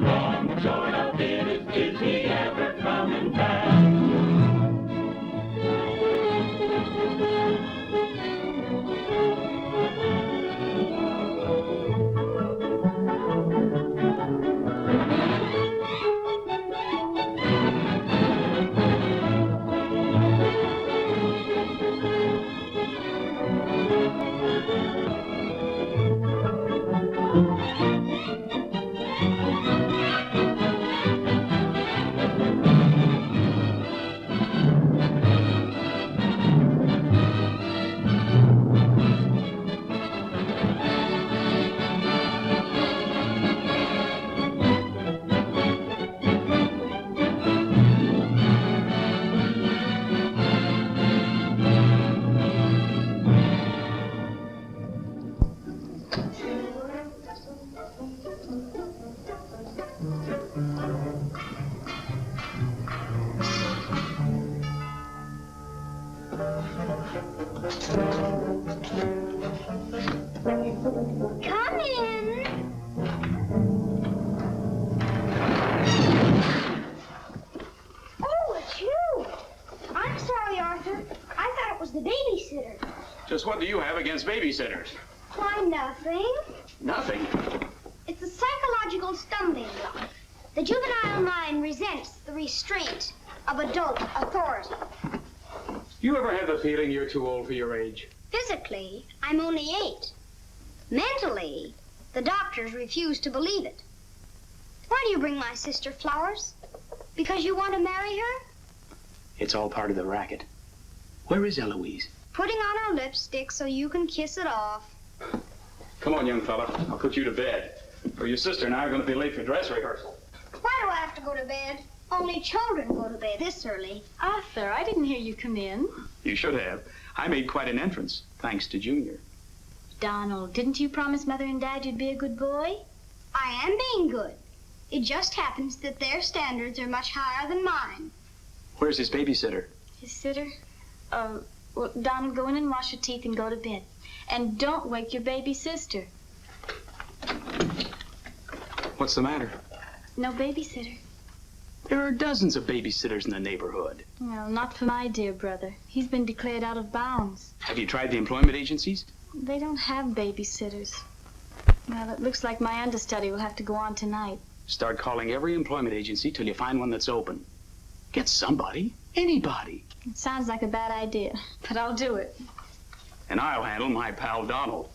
long short of it is he ever coming back? Come in. Oh, it's you. I'm sorry, Arthur. I thought it was the babysitter. Just what do you have against babysitters? Why, nothing. Nothing. It's a psychological stumbling block. The juvenile mind resents the restraint of adult authority. You ever have the feeling you're too old for your age? Physically, I'm only 8. Mentally, the doctors refuse to believe it. Why do you bring my sister flowers? Because you want to marry her? It's all part of the racket. Where is Eloise? Putting on her lipstick so you can kiss it off. Come on, young fella. I'll put you to bed. Or your sister and I are going to be late for dress rehearsal. Why do I have to go to bed? Only children go to bed this early. Arthur, I didn't hear you come in. You should have. I made quite an entrance, thanks to Junior. Donald, didn't you promise Mother and Dad you'd be a good boy? I am being good. It just happens that their standards are much higher than mine. Where's his babysitter? His sitter? Well, Donald, go in and wash your teeth and go to bed. And don't wake your baby sister. What's the matter? No babysitter. There are dozens of babysitters in the neighborhood. Well, not for my dear brother. He's been declared out of bounds. Have you tried the employment agencies? They don't have babysitters. Well, it looks like my understudy will have to go on tonight. Start calling every employment agency till you find one that's open. Get somebody, anybody. It sounds like a bad idea, but I'll do it. And I'll handle my pal Donald.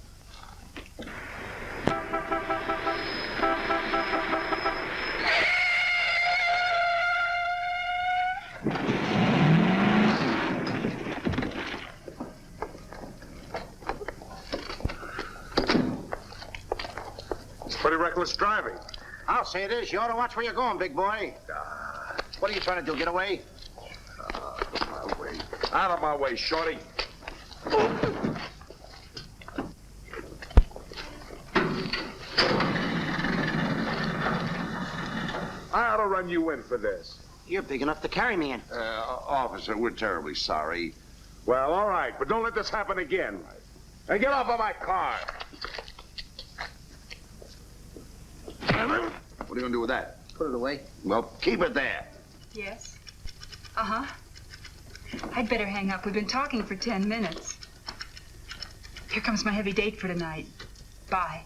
Pretty reckless driving. I'll say it is. You ought to watch where you're going, big boy. What are you trying to do, get away? Out of my way. Out of my way, shorty. I ought to run you in for this. You're big enough to carry me in. Officer, we're terribly sorry. Well, all right, but don't let this happen again. And get off of my car. What are you going to do with that? Put it away. Well, keep it there. Yes? Uh-huh. I'd better hang up. We've been talking for 10 minutes. Here comes my heavy date for tonight. Bye.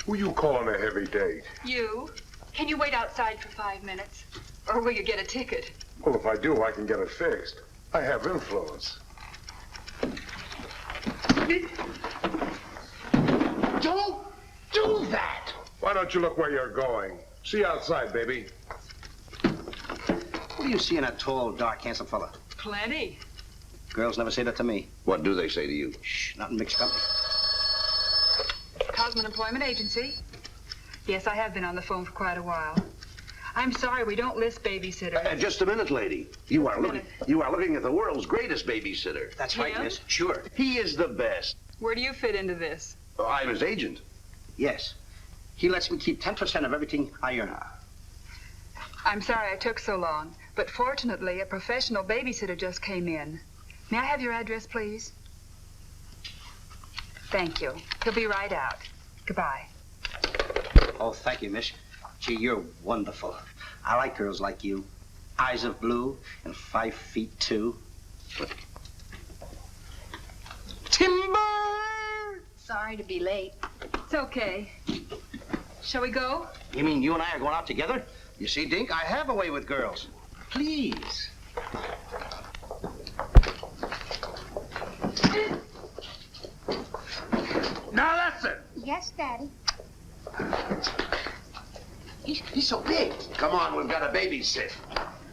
Who you calling a heavy date? You? Can you wait outside for 5 minutes? Or will you get a ticket? Well, if I do, I can get it fixed. I have influence. Don't do that! Why don't you look where you're going? See you outside, baby. What do you see in a tall, dark, handsome fella? Plenty. Girls never say that to me. What do they say to you? Shh, not in mixed company. Cosman Employment Agency. Yes, I have been on the phone for quite a while. I'm sorry, we don't list babysitters. Just a minute, lady. You are looking at the world's greatest babysitter. That's right, Him? miss. Sure. He is the best. Where do you fit into this? I'm his agent. Yes. He lets me keep 10% of everything I earn. I'm sorry I took so long, but fortunately, a professional babysitter just came in. May I have your address, please? Thank you. He'll be right out. Goodbye. Oh, thank you, miss. Gee, you're wonderful. I like girls like you. Eyes of blue and 5 feet 2. Timber! Sorry to be late. It's okay. Shall we go? You mean you and I are going out together? You see, Dink, I have a way with girls. Please. Now listen. Yes, Daddy. He's so big. Come on, we've got to babysit.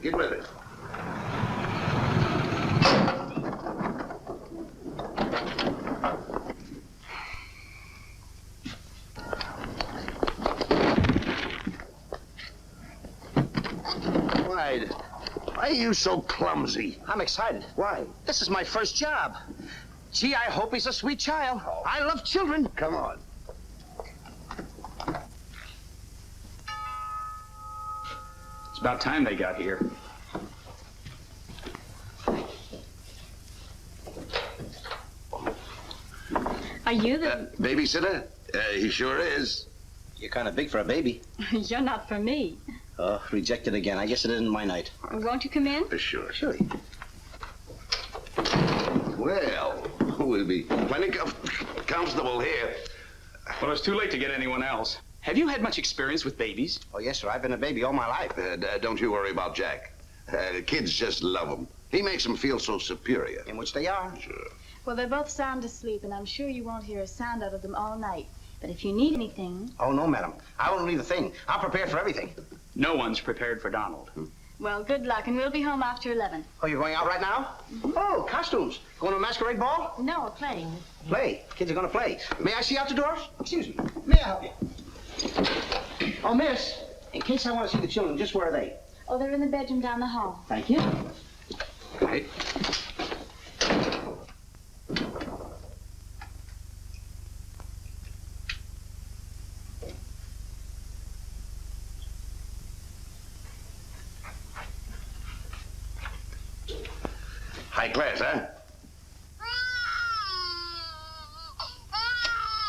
Get with it. Why are you so clumsy? I'm excited. Why? This is my first job. Gee, I hope he's a sweet child. I love children. Come on. It's about time they got here. Are you the... Babysitter? He sure is. You're kind of big for a baby. You're not for me. Oh, rejected again. I guess it isn't my night. Won't you come in? Sure. Sure. Well, we'll be plenty comfortable here. Well, it's too late to get anyone else. Have you had much experience with babies? Oh, yes, sir. I've been a baby all my life. Don't you worry about Jack. Kids just love him. He makes them feel so superior. In which they are. Sure. Well, they're both sound asleep, and I'm sure you won't hear a sound out of them all night. But if you need anything... Oh, no, madam. I won't need a thing. I'm prepared for everything. No one's prepared for Donald. Well, good luck, and we'll be home after 11. Oh, you're going out right now? Mm-hmm. Oh, costumes. Going to a masquerade ball? No, playing. Play. Kids are going to play. May I see out the doors? Excuse me. May I help you? Oh, miss, in case I want to see the children, just where are they? Oh, they're in the bedroom down the hall. Thank you. Right. High class, huh?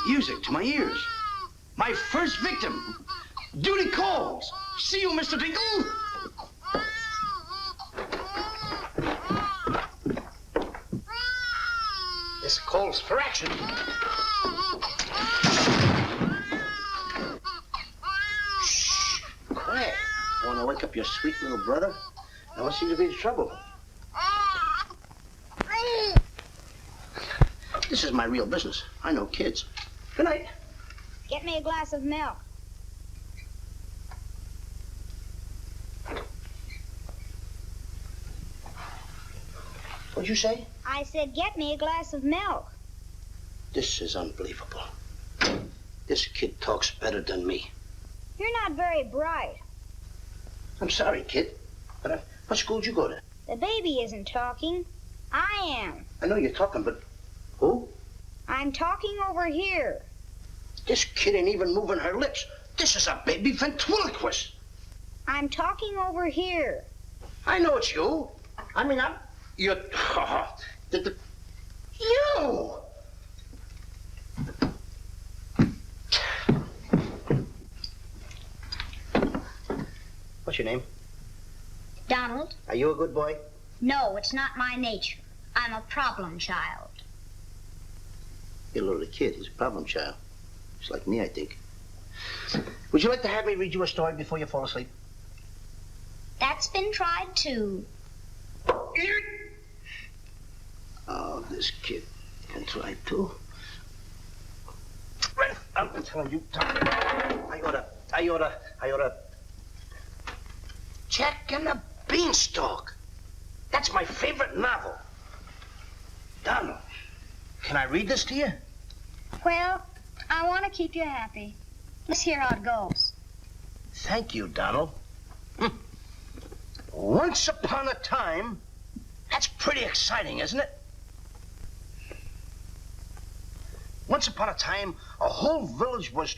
Music to my ears. My first victim. Duty calls. See you, Mr. Dingle. This calls for action. Shh. Quiet. Want to wake up your sweet little brother? No one seems to be in trouble. This is my real business. I know kids. Good night. Get me a glass of milk. What'd you say? I said, get me a glass of milk. This is unbelievable. This kid talks better than me. You're not very bright. I'm sorry, kid. But what school did you go to? The baby isn't talking. I am. I know you're talking, but who? I'm talking over here. This kid ain't even moving her lips. This is a baby ventriloquist. I'm talking over here. I know it's you. I mean, you're... You! What's your name? Donald? Are you a good boy? No, it's not my nature. I'm a problem child. You're a little kid. He's a problem child. Just like me, I think. Would you like to have me read you a story before you fall asleep? That's been tried too. Oh, this kid can try too. I'm telling you, Tommy. I oughta. Jack and the Beanstalk. That's my favorite novel. Donald, can I read this to you? Well, I want to keep you happy. Let's hear how it goes. Thank you, Donald. Once upon a time, that's pretty exciting, isn't it? Once upon a time, a whole village was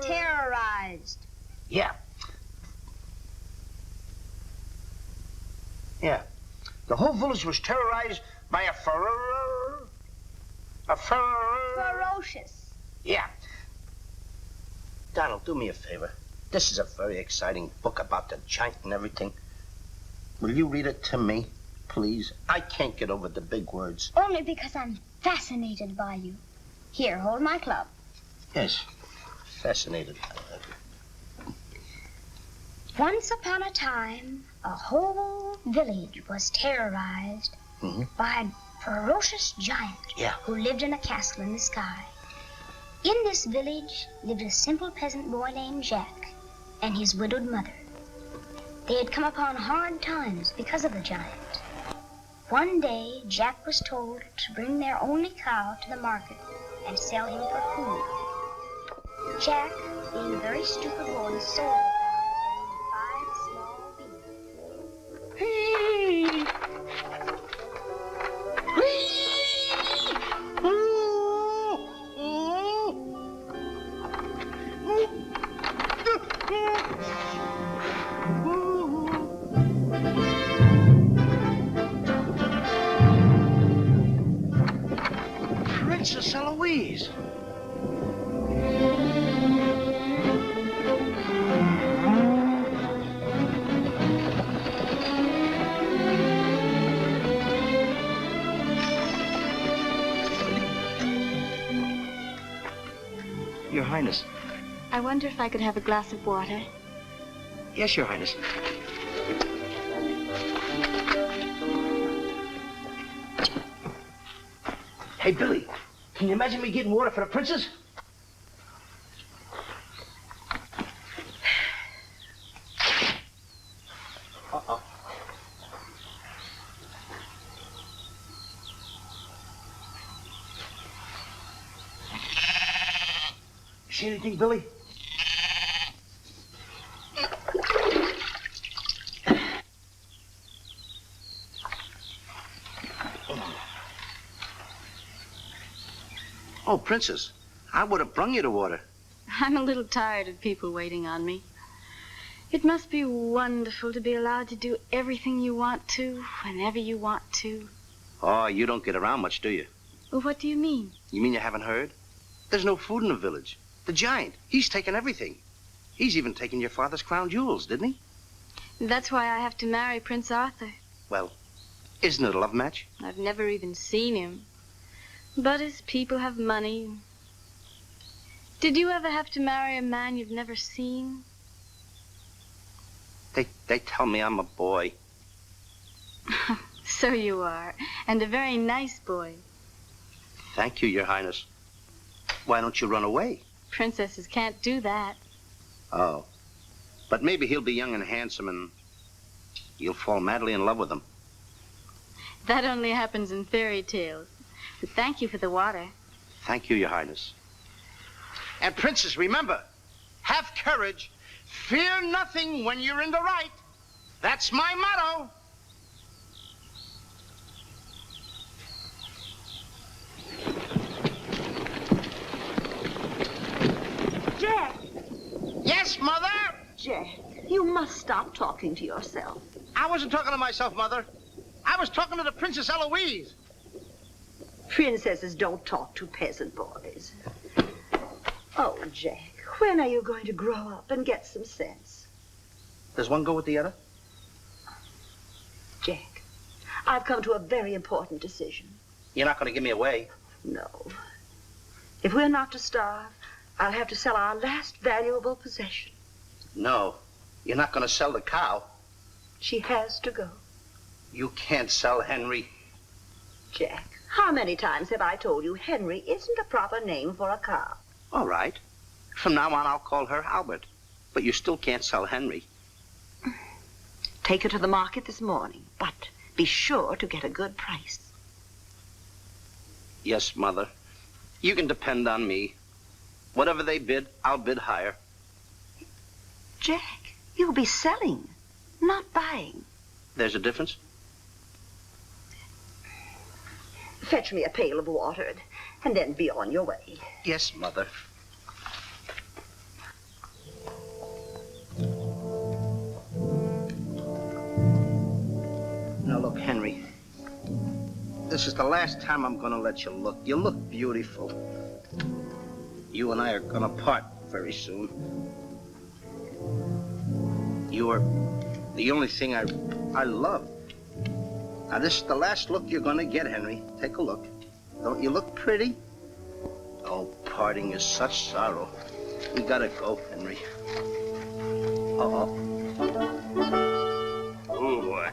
Terrorized. Yeah. Yeah. The whole village was terrorized by a ferocious. Yeah. Donald, do me a favor. This is a very exciting book about the giant and everything. Will you read it to me, please? I can't get over the big words. Only because I'm fascinated by you. Here, hold my club. Yes, fascinated. Once upon a time, a whole village was terrorized by a ferocious giant who lived in a castle in the sky. In this village lived a simple peasant boy named Jack and his widowed mother. They had come upon hard times because of the giant. One day, Jack was told to bring their only cow to the market and sell him for food. Jack, being a very stupid boy, sold the cow for only 5 small beans. Princess Eloise. Your Highness. I wonder if I could have a glass of water. Yes, Your Highness. Hey, Billy, can you imagine me getting water for the princess? Uh-oh. See anything, Billy? Oh, Princess, I would have brung you the water. I'm a little tired of people waiting on me. It must be wonderful to be allowed to do everything you want to, whenever you want to. Oh, you don't get around much, do you? Well, what do you mean? You mean you haven't heard? There's no food in the village. The giant, he's taken everything. He's even taken your father's crown jewels, didn't he? That's why I have to marry Prince Arthur. Well, isn't it a love match? I've never even seen him. But his people have money. Did you ever have to marry a man you've never seen? They tell me I'm a boy. So you are, and a very nice boy. Thank you, Your Highness. Why don't you run away? Princesses can't do that. Oh. But maybe he'll be young and handsome and you'll fall madly in love with him. That only happens in fairy tales. But thank you for the water. Thank you, Your Highness. And Princess, remember, have courage. Fear nothing when you're in the right. That's my motto. Jack! Yes, Mother? Jack, you must stop talking to yourself. I wasn't talking to myself, Mother. I was talking to the Princess Eloise. Princesses don't talk to peasant boys. Oh, Jack, when are you going to grow up and get some sense? Does one go with the other? Jack, I've come to a very important decision. You're not going to give me away. No. If we're not to starve, I'll have to sell our last valuable possession. No, you're not going to sell the cow. She has to go. You can't sell Henry. Jack, how many times have I told you Henry isn't a proper name for a cow? All right. From now on, I'll call her Albert. But you still can't sell Henry. Take her to the market this morning, but be sure to get a good price. Yes, Mother. You can depend on me. Whatever they bid, I'll bid higher. Jack, you'll be selling, not buying. There's a difference? Fetch me a pail of water and then be on your way. Yes, Mother. Now, look, Henry. This is the last time I'm going to let you look. You look beautiful. You and I are gonna part very soon. You're the only thing I love. Now, this is the last look you're gonna get, Henry. Take a look. Don't you look pretty? Oh, parting is such sorrow. We gotta go, Henry. Uh-oh. Oh, boy.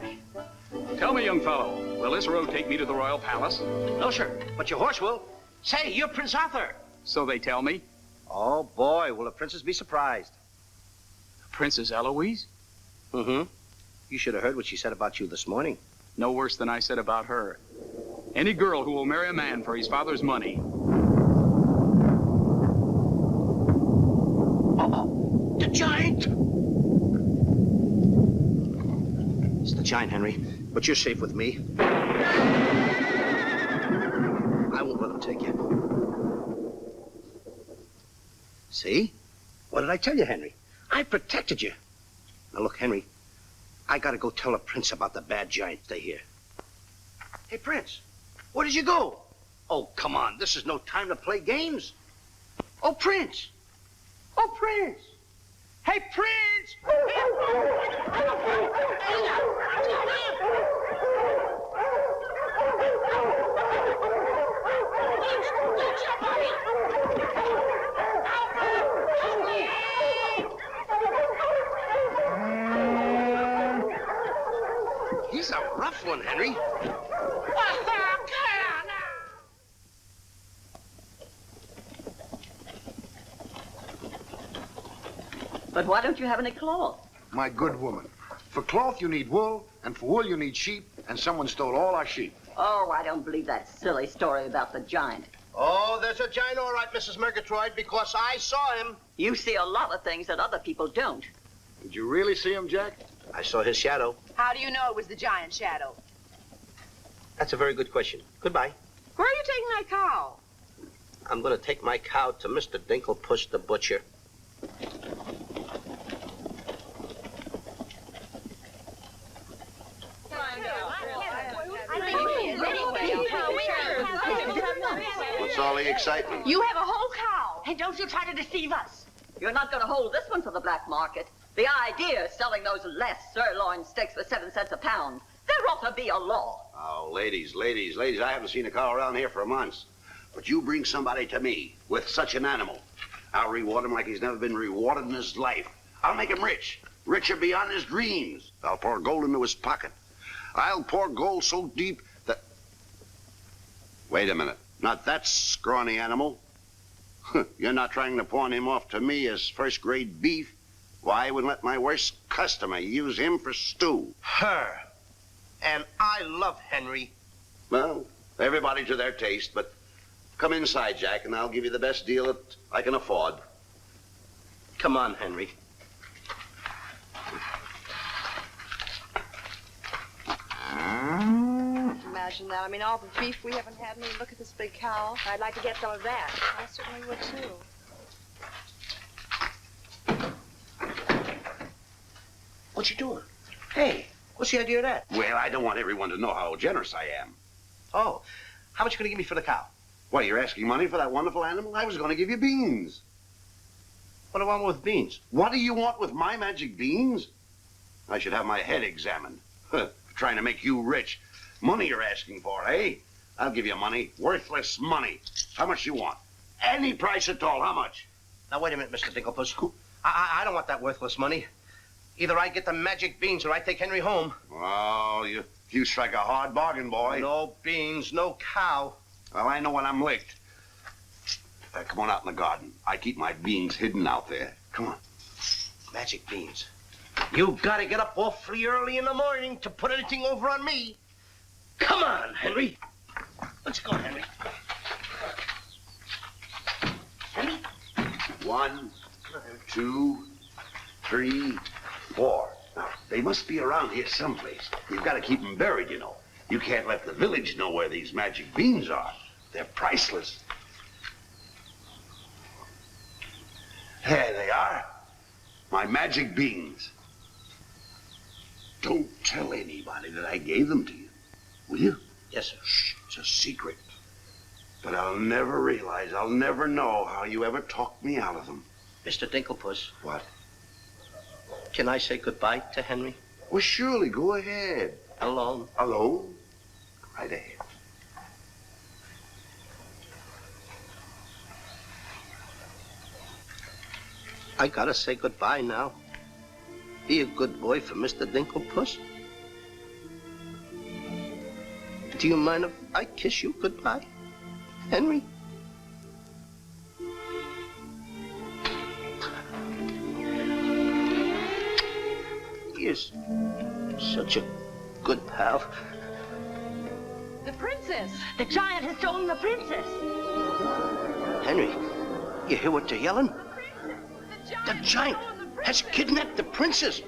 Tell me, young fellow, will this road take me to the Royal Palace? No, sir, but your horse will. Say, you're Prince Arthur. So they tell me. Oh, boy, will the princess be surprised. Princess Eloise? Mm-hmm. You should have heard what she said about you this morning. No worse than I said about her. Any girl who will marry a man for his father's money. Uh-oh. The giant! It's the giant, Henry. But you're safe with me. I won't let him take you. See? What did I tell you, Henry? I protected you. Now, look, Henry, I gotta go tell the prince about the bad giant. Stay here. Hey, Prince, where did you go? Oh, come on. This is no time to play games. Oh, Prince. Oh, Prince. Hey, Prince! He's a rough one, Henry. But why don't you have any cloth? My good woman, for cloth you need wool, and for wool you need sheep, and someone stole all our sheep. Oh, I don't believe that silly story about the giant. Oh, there's a giant all right, Mrs. Murgatroyd, because I saw him. You see a lot of things that other people don't. Did you really see him, Jack? I saw his shadow. How do you know it was the giant shadow? That's a very good question. Goodbye. Where are you taking my cow? I'm going to take my cow to Mr. Dinklepuss the butcher. What's all the excitement? You have a whole cow. And don't you try to deceive us. You're not going to hold this one for the black market. The idea is selling those less sirloin steaks for 7 cents a pound. There ought to be a law. Oh, ladies, I haven't seen a cow around here for months. But you bring somebody to me with such an animal, I'll reward him like he's never been rewarded in his life. I'll make him rich, richer beyond his dreams. I'll pour gold into his pocket. I'll pour gold so deep that... Wait a minute. Not that scrawny animal. You're not trying to pawn him off to me as first-grade beef. Why, I wouldn't let my worst customer use him for stew. Her. And I love Henry. Well, everybody to their taste, but come inside, Jack, and I'll give you the best deal that I can afford. Come on, Henry. Imagine that. I mean, all the beef we haven't had. I mean, look at this big cow. I'd like to get some of that. I certainly would, too. What you doing? Hey, what's the idea of that? Well, I don't want everyone to know how generous I am. Oh, how much you going to give me for the cow? Why, you're asking money for that wonderful animal? I was going to give you beans. What do I want with beans? What do you want with my magic beans? I should have my head examined. Trying to make you rich. Money you're asking for, eh? I'll give you money. Worthless money. How much you want? Any price at all. How much? Now, wait a minute, Mr. Dinklepuss. I don't want that worthless money. Either I get the magic beans or I take Henry home. Oh, you strike a hard bargain, boy. No beans, no cow. Well, I know when I'm licked. Come on out in the garden. I keep my beans hidden out there. Come on. Magic beans. You gotta get up awfully early in the morning to put anything over on me. Come on, Henry. Let's go, Henry. Henry? 1, 2, 3, 4. Now, they must be around here someplace. You've got to keep them buried, you know. You can't let the village know where these magic beans are. They're priceless. There they are. My magic beans. Don't tell anybody that I gave them to you. Will you? Yes, sir. Shh, it's a secret. But I'll never realize, I'll never know how you ever talked me out of them. Mr. Dinklepuss. What? Can I say goodbye to Henry? Well, surely, go ahead. Alone? Alone? Right ahead. I gotta say goodbye now. Be a good boy for Mr. Dinklepuss. Do you mind if I kiss you goodbye, Henry? He is such a good pal. The princess. The giant has stolen the princess. Henry, you hear what they're yelling? The giant has kidnapped the princess.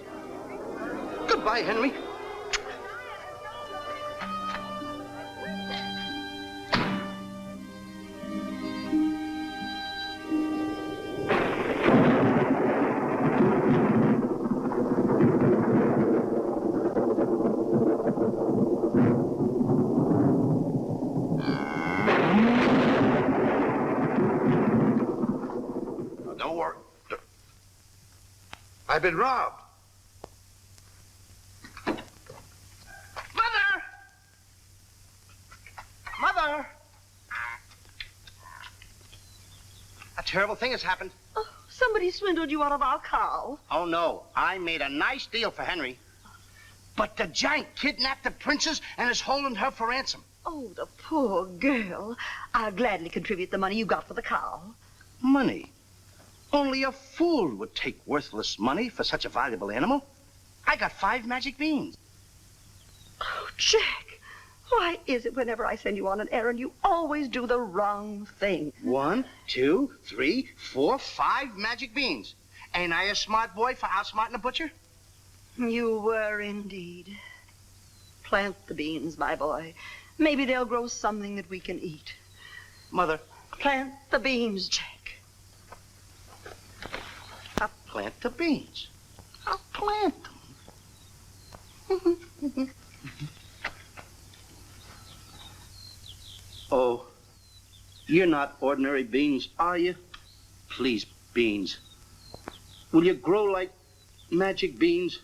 Goodbye, Henry. Don't worry. I've been robbed. Mother! Mother! A terrible thing has happened. Oh, somebody swindled you out of our cow. Oh, no. I made a nice deal for Henry. But the giant kidnapped the princess and is holding her for ransom. Oh, the poor girl. I'll gladly contribute the money you got for the cow. Money? Only a fool would take worthless money for such a valuable animal. I got 5 magic beans. Oh, Jack, why is it whenever I send you on an errand, you always do the wrong thing? 1, 2, 3, 4, 5 magic beans. Ain't I a smart boy for outsmarting a butcher? You were indeed. Plant the beans, my boy. Maybe they'll grow something that we can eat. Mother, Plant the beans, Jack. I'll plant the beans. I'll plant them. Oh, you're not ordinary beans, are you? Please, beans. Will you grow like magic beans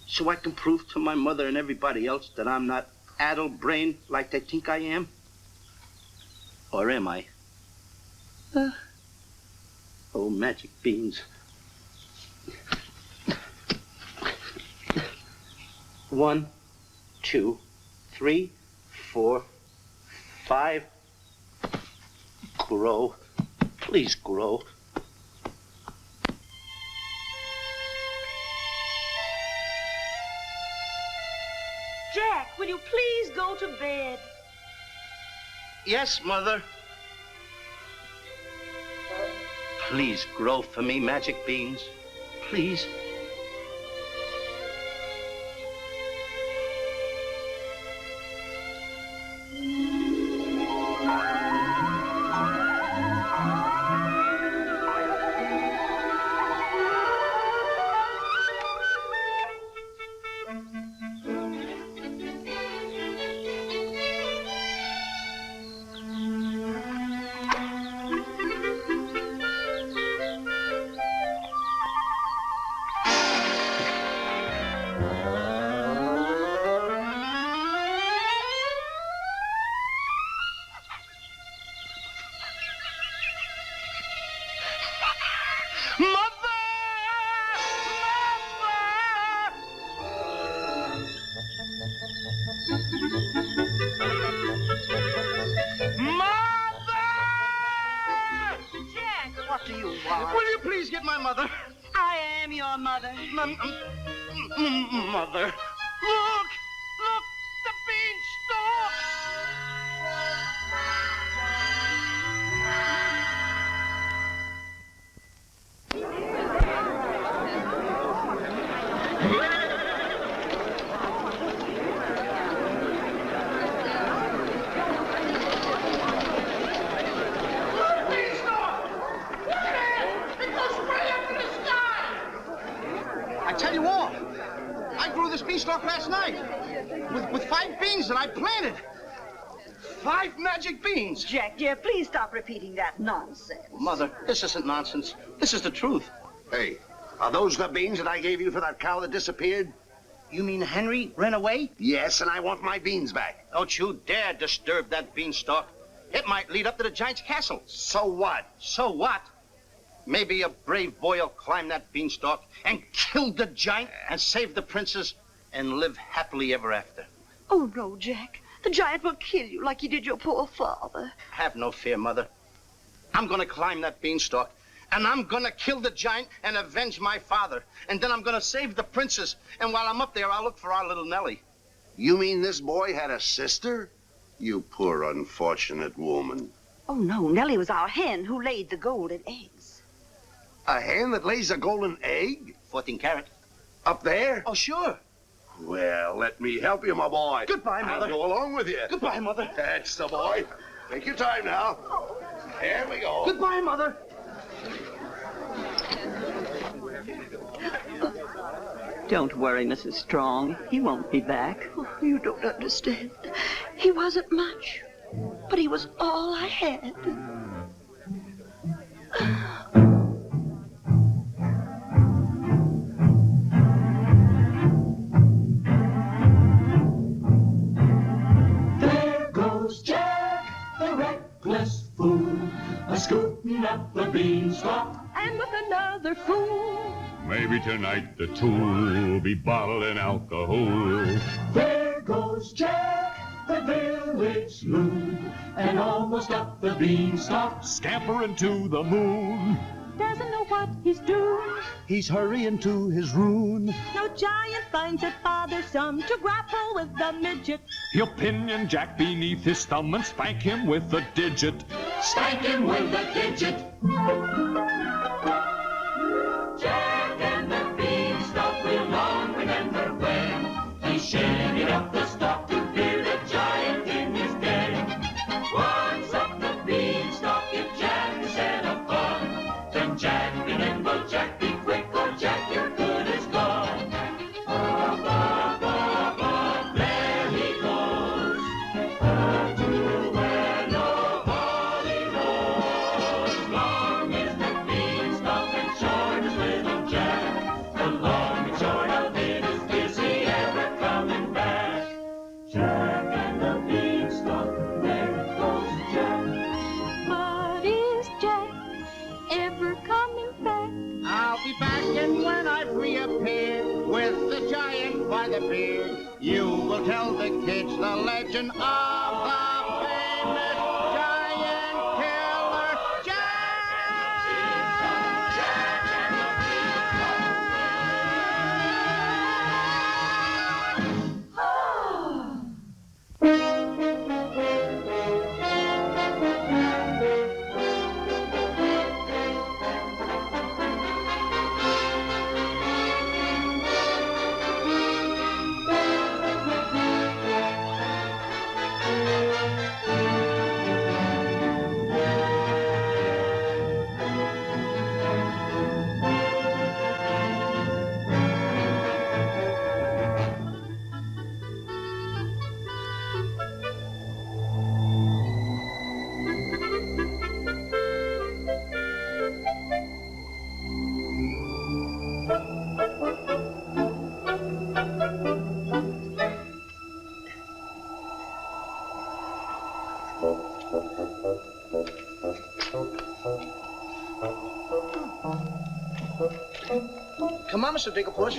so I can prove to my mother and everybody else that I'm not addle-brained like they think I am? Or am I? Oh, magic beans. 1, 2, 3, 4, 5. Grow. Please grow. Jack, will you please go to bed? Yes, Mother. Please grow for me, magic beans. Please. Mother. I am your mother. Mother. Look! Look! The beanstalk! Beanstalk last night with 5 beans that I planted. 5 like magic beans. Jack, dear, please stop repeating that nonsense. Mother, this isn't nonsense. This is the truth. Hey, are those the beans that I gave you for that cow that disappeared? You mean Henry ran away? Yes, and I want my beans back. Don't you dare disturb that beanstalk. It might lead up to the giant's castle. So what? So what? Maybe a brave boy will climb that beanstalk and kill the giant and save the princess and live happily ever after. Oh, no, Jack. The giant will kill you like he did your poor father. Have no fear, Mother. I'm going to climb that beanstalk, and I'm going to kill the giant and avenge my father. And then I'm going to save the princess. And while I'm up there, I'll look for our little Nellie. You mean this boy had a sister? You poor unfortunate woman. Oh, no, Nellie was our hen who laid the golden eggs. A hen that lays a golden egg? 14 carat. Up there? Oh, sure. Well, let me help you, my boy. Goodbye, Mother. I'll go along with you. Goodbye, Mother. That's the boy. Take your time now. Here we go. Goodbye, Mother. Don't worry, Mrs. Strong. He won't be back. Oh, you don't understand. He wasn't much, but he was all I had. There goes Jack, the reckless fool, a-scooting up the beanstalk. And with another fool. Maybe tonight the tool will be bottling alcohol. There goes Jack, the village loon, and almost up the beanstalk. Scampering to the moon. Doesn't know what he's doing. He's hurrying to his ruin. No giant finds it bothersome to grapple with the midget. He'll pinion Jack beneath his thumb and spank him with a digit. Spank him with a digit. Jack and the beanstalk will long remember when he shinned up the stalk to fear the giant in his den. Once up the beanstalk, if Jack is set upon, then Jack be nimble, Jack be quick, or Jack your good is gone. Up, up, up, up, there he goes, up to where nobody knows. Long is the beanstalk and short is little Jack. The long and short of it is he ever coming back? Jack and the beanstalk, there goes Jack. But is Jack ever coming back? I'll be back, and when I've reappeared with the giant by the beard, you will tell the kids the legend of the famous giant killer Come on, Mr. Digglepuss.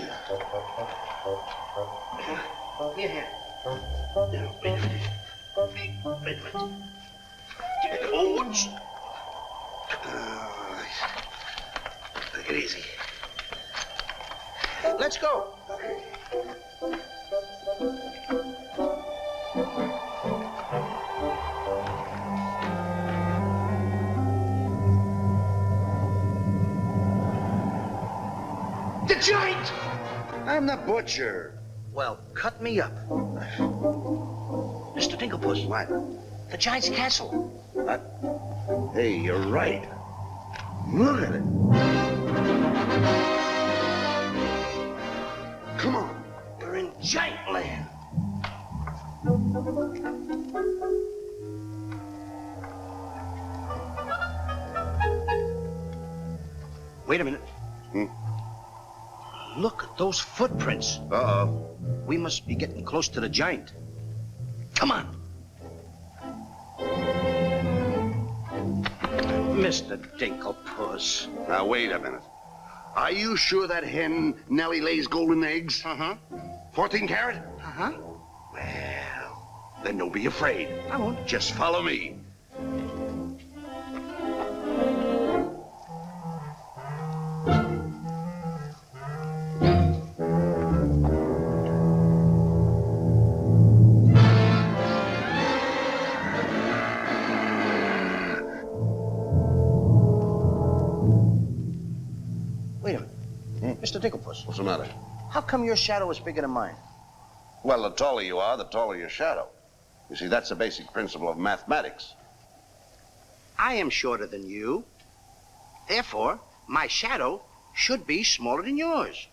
Here, here. Wait a minute. Wait a minute. Oh, take it easy. Let's go. The giant! I'm the butcher. Well, cut me up. Mr. Digglepuss. What? The giant's castle. What? Hey, you're right. Look at it. Come on. We're in giant land. Wait a minute. Look at those footprints. Uh-oh. We must be getting close to the giant. Come on. Mr. Dinklepuss. Now, wait a minute. Are you sure that hen Nellie lays golden eggs? Uh-huh. 14 carat? Uh-huh. Well, then don't be afraid. I won't. Just follow me. Wait a minute. Mr. Dinklepuss. What's the matter? How come your shadow is bigger than mine? Well, the taller you are, the taller your shadow. You see, that's the basic principle of mathematics. I am shorter than you. Therefore, my shadow should be smaller than yours.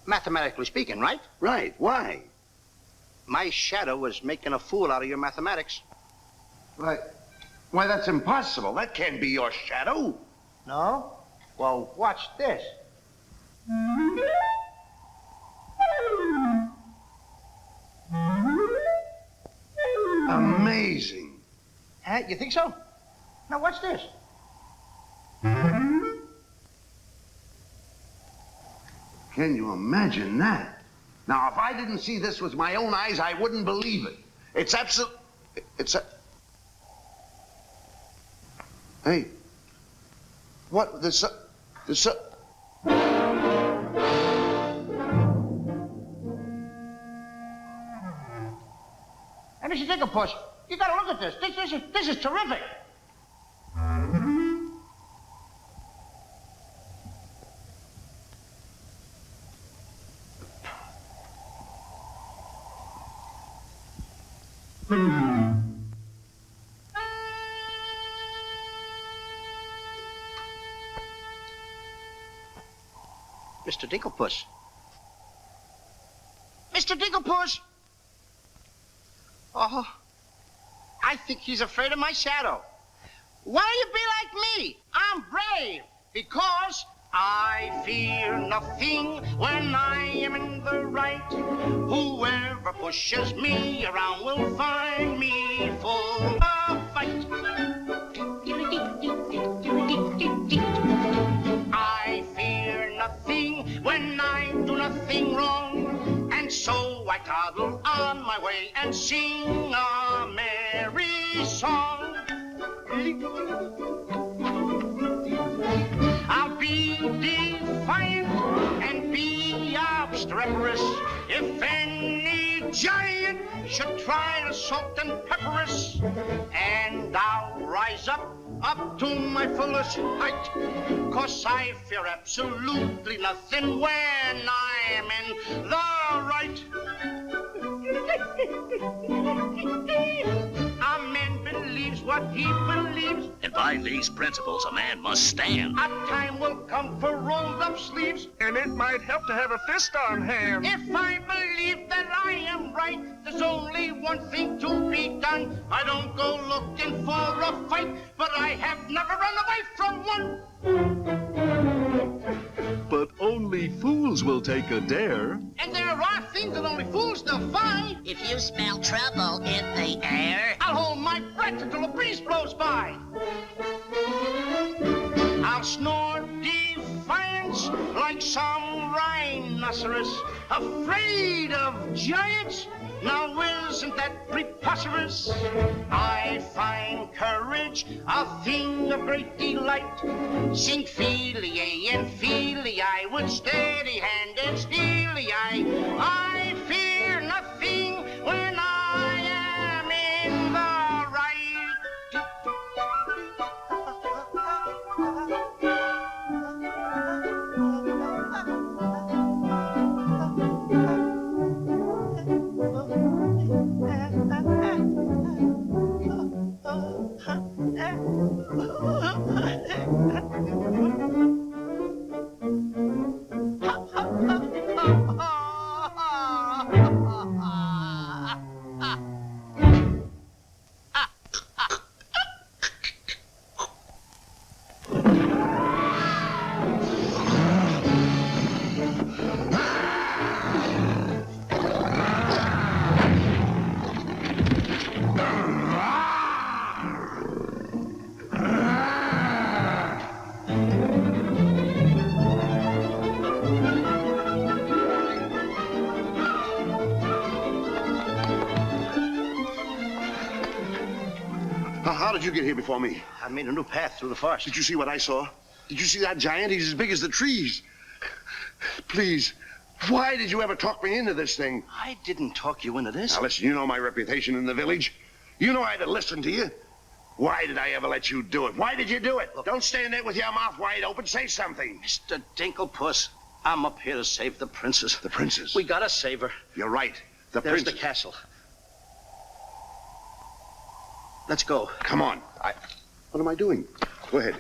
Mathematically speaking, right? Right. Why? My shadow is making a fool out of your mathematics. Why, that's impossible. That can't be your shadow. No? Well, watch this. Amazing. Huh? You think so? Now watch this. Can you imagine that? Now, if I didn't see this with my own eyes, I wouldn't believe it. It's absolute... Hey. What? There's Hey, Mr. Dinklepuss, you gotta look at this. This is terrific. Mr. Dinklepuss. Mr. Dinklepuss! Oh, I think he's afraid of my shadow. Why don't you be like me? I'm brave because I fear nothing when I am in the right. Whoever pushes me around will find me full of fight. I fear nothing when I do nothing wrong, and so I toddle on my way and sing a merry song. I'll be defiant and be obstreperous if any giant should try to salt and pepper us, and I'll rise up to my fullest height, 'cause I fear absolutely nothing when I am in the right. A man believes what he believes, and by these principles a man must stand. A time will come for rolled up sleeves, and it might help to have a fist on hand. If I believe that I am right, there's only one thing to be done. I don't go looking for a fight, but I have never run away from one. But only fools will take a dare. And there are things that only fools defy. If you smell trouble in the air, I'll hold my breath until a breeze blows by. I'll snore defiance like some rhinoceros, afraid of giants. Now isn't that preposterous? I find courage a thing of great delight. Sing Feely and Feely, I with steady hand and steely eye. I fear nothing when I am in the right. did you get here before me? I made a new path through the forest. Did you see what I saw? Did you see that giant? He's as big as the trees. Please, why did you ever talk me into this thing? I didn't talk you into this. Now, listen, you know my reputation in the village. You know I had to listen to you. Why did I ever let you do it? Why did you do it? Look, don't stand there with your mouth wide open. Say something. Mr. Dinklepuss, I'm up here to save the princess. The princess? We gotta save her. You're right. There's the castle. Let's go. Come on. What am I doing? Go ahead.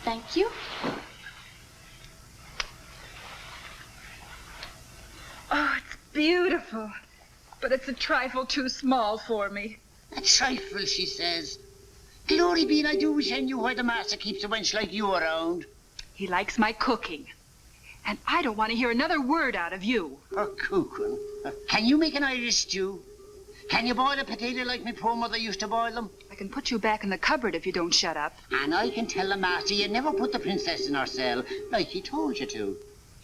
Thank you. Oh, it's beautiful. But it's a trifle too small for me. A trifle, she says. Glory be, and I do wish I knew why the master keeps a wench like you around. He likes my cooking. And I don't want to hear another word out of you. Oh, cooking. Can you make an Irish stew? Can you boil a potato like my poor mother used to boil them? I can put you back in the cupboard if you don't shut up. And I can tell the master you never put the princess in her cell, like he told you to.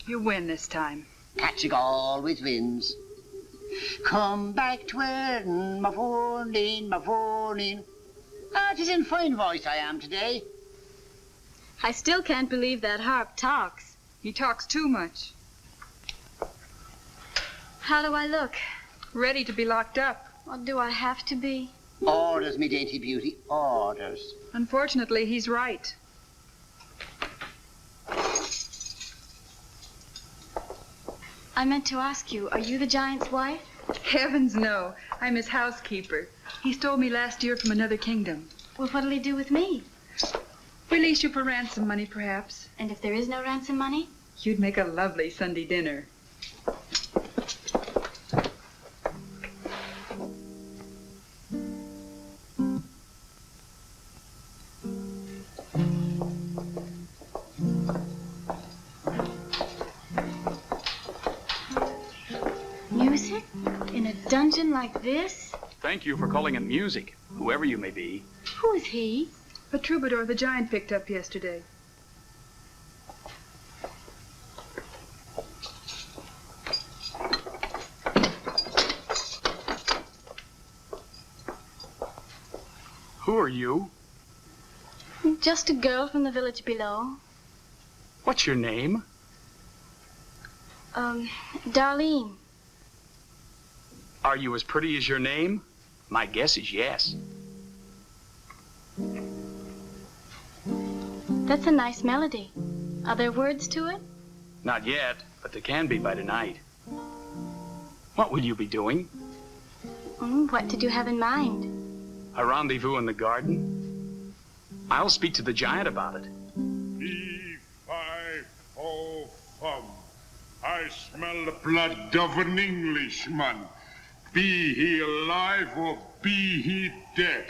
You win this time. Patrick always wins. Come back to Erin, my phone my phone. Ah, it is in fine voice I am today. I still can't believe that harp talks. He talks too much. How do I look? Ready to be locked up. Or do I have to be? Orders, me dainty beauty, orders. Unfortunately, he's right. I meant to ask you, are you the giant's wife? Heavens, no. I'm his housekeeper. He stole me last year from another kingdom. Well, what'll he do with me? Release you for ransom money, perhaps. And if there is no ransom money? You'd make a lovely Sunday dinner. Music? In a dungeon like this? Thank you for calling it music, whoever you may be. Who is he? A troubadour the giant picked up yesterday. Who are you? Just a girl from the village below. What's your name? Darlene. Are you as pretty as your name? My guess is yes. That's a nice melody. Are there words to it? Not yet, but there can be by tonight. What will you be doing? What did you have in mind? A rendezvous in the garden? I'll speak to the giant about it. B-5-O-Fum. I smell the blood of an Englishman. Be he alive or be he dead,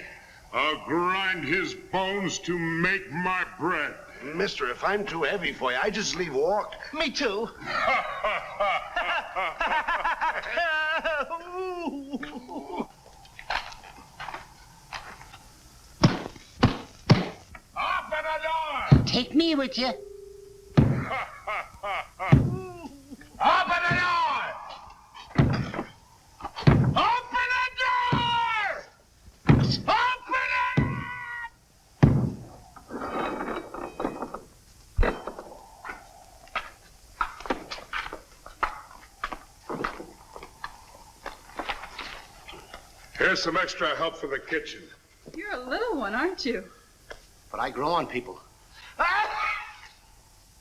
I'll grind his bones to make my bread. Mister, if I'm too heavy for you, I just leave walk. Me too. Open the door! Take me with you. Open the door! Open the door! Open it! Here's some extra help for the kitchen. You're a little one, aren't you? But I grow on people.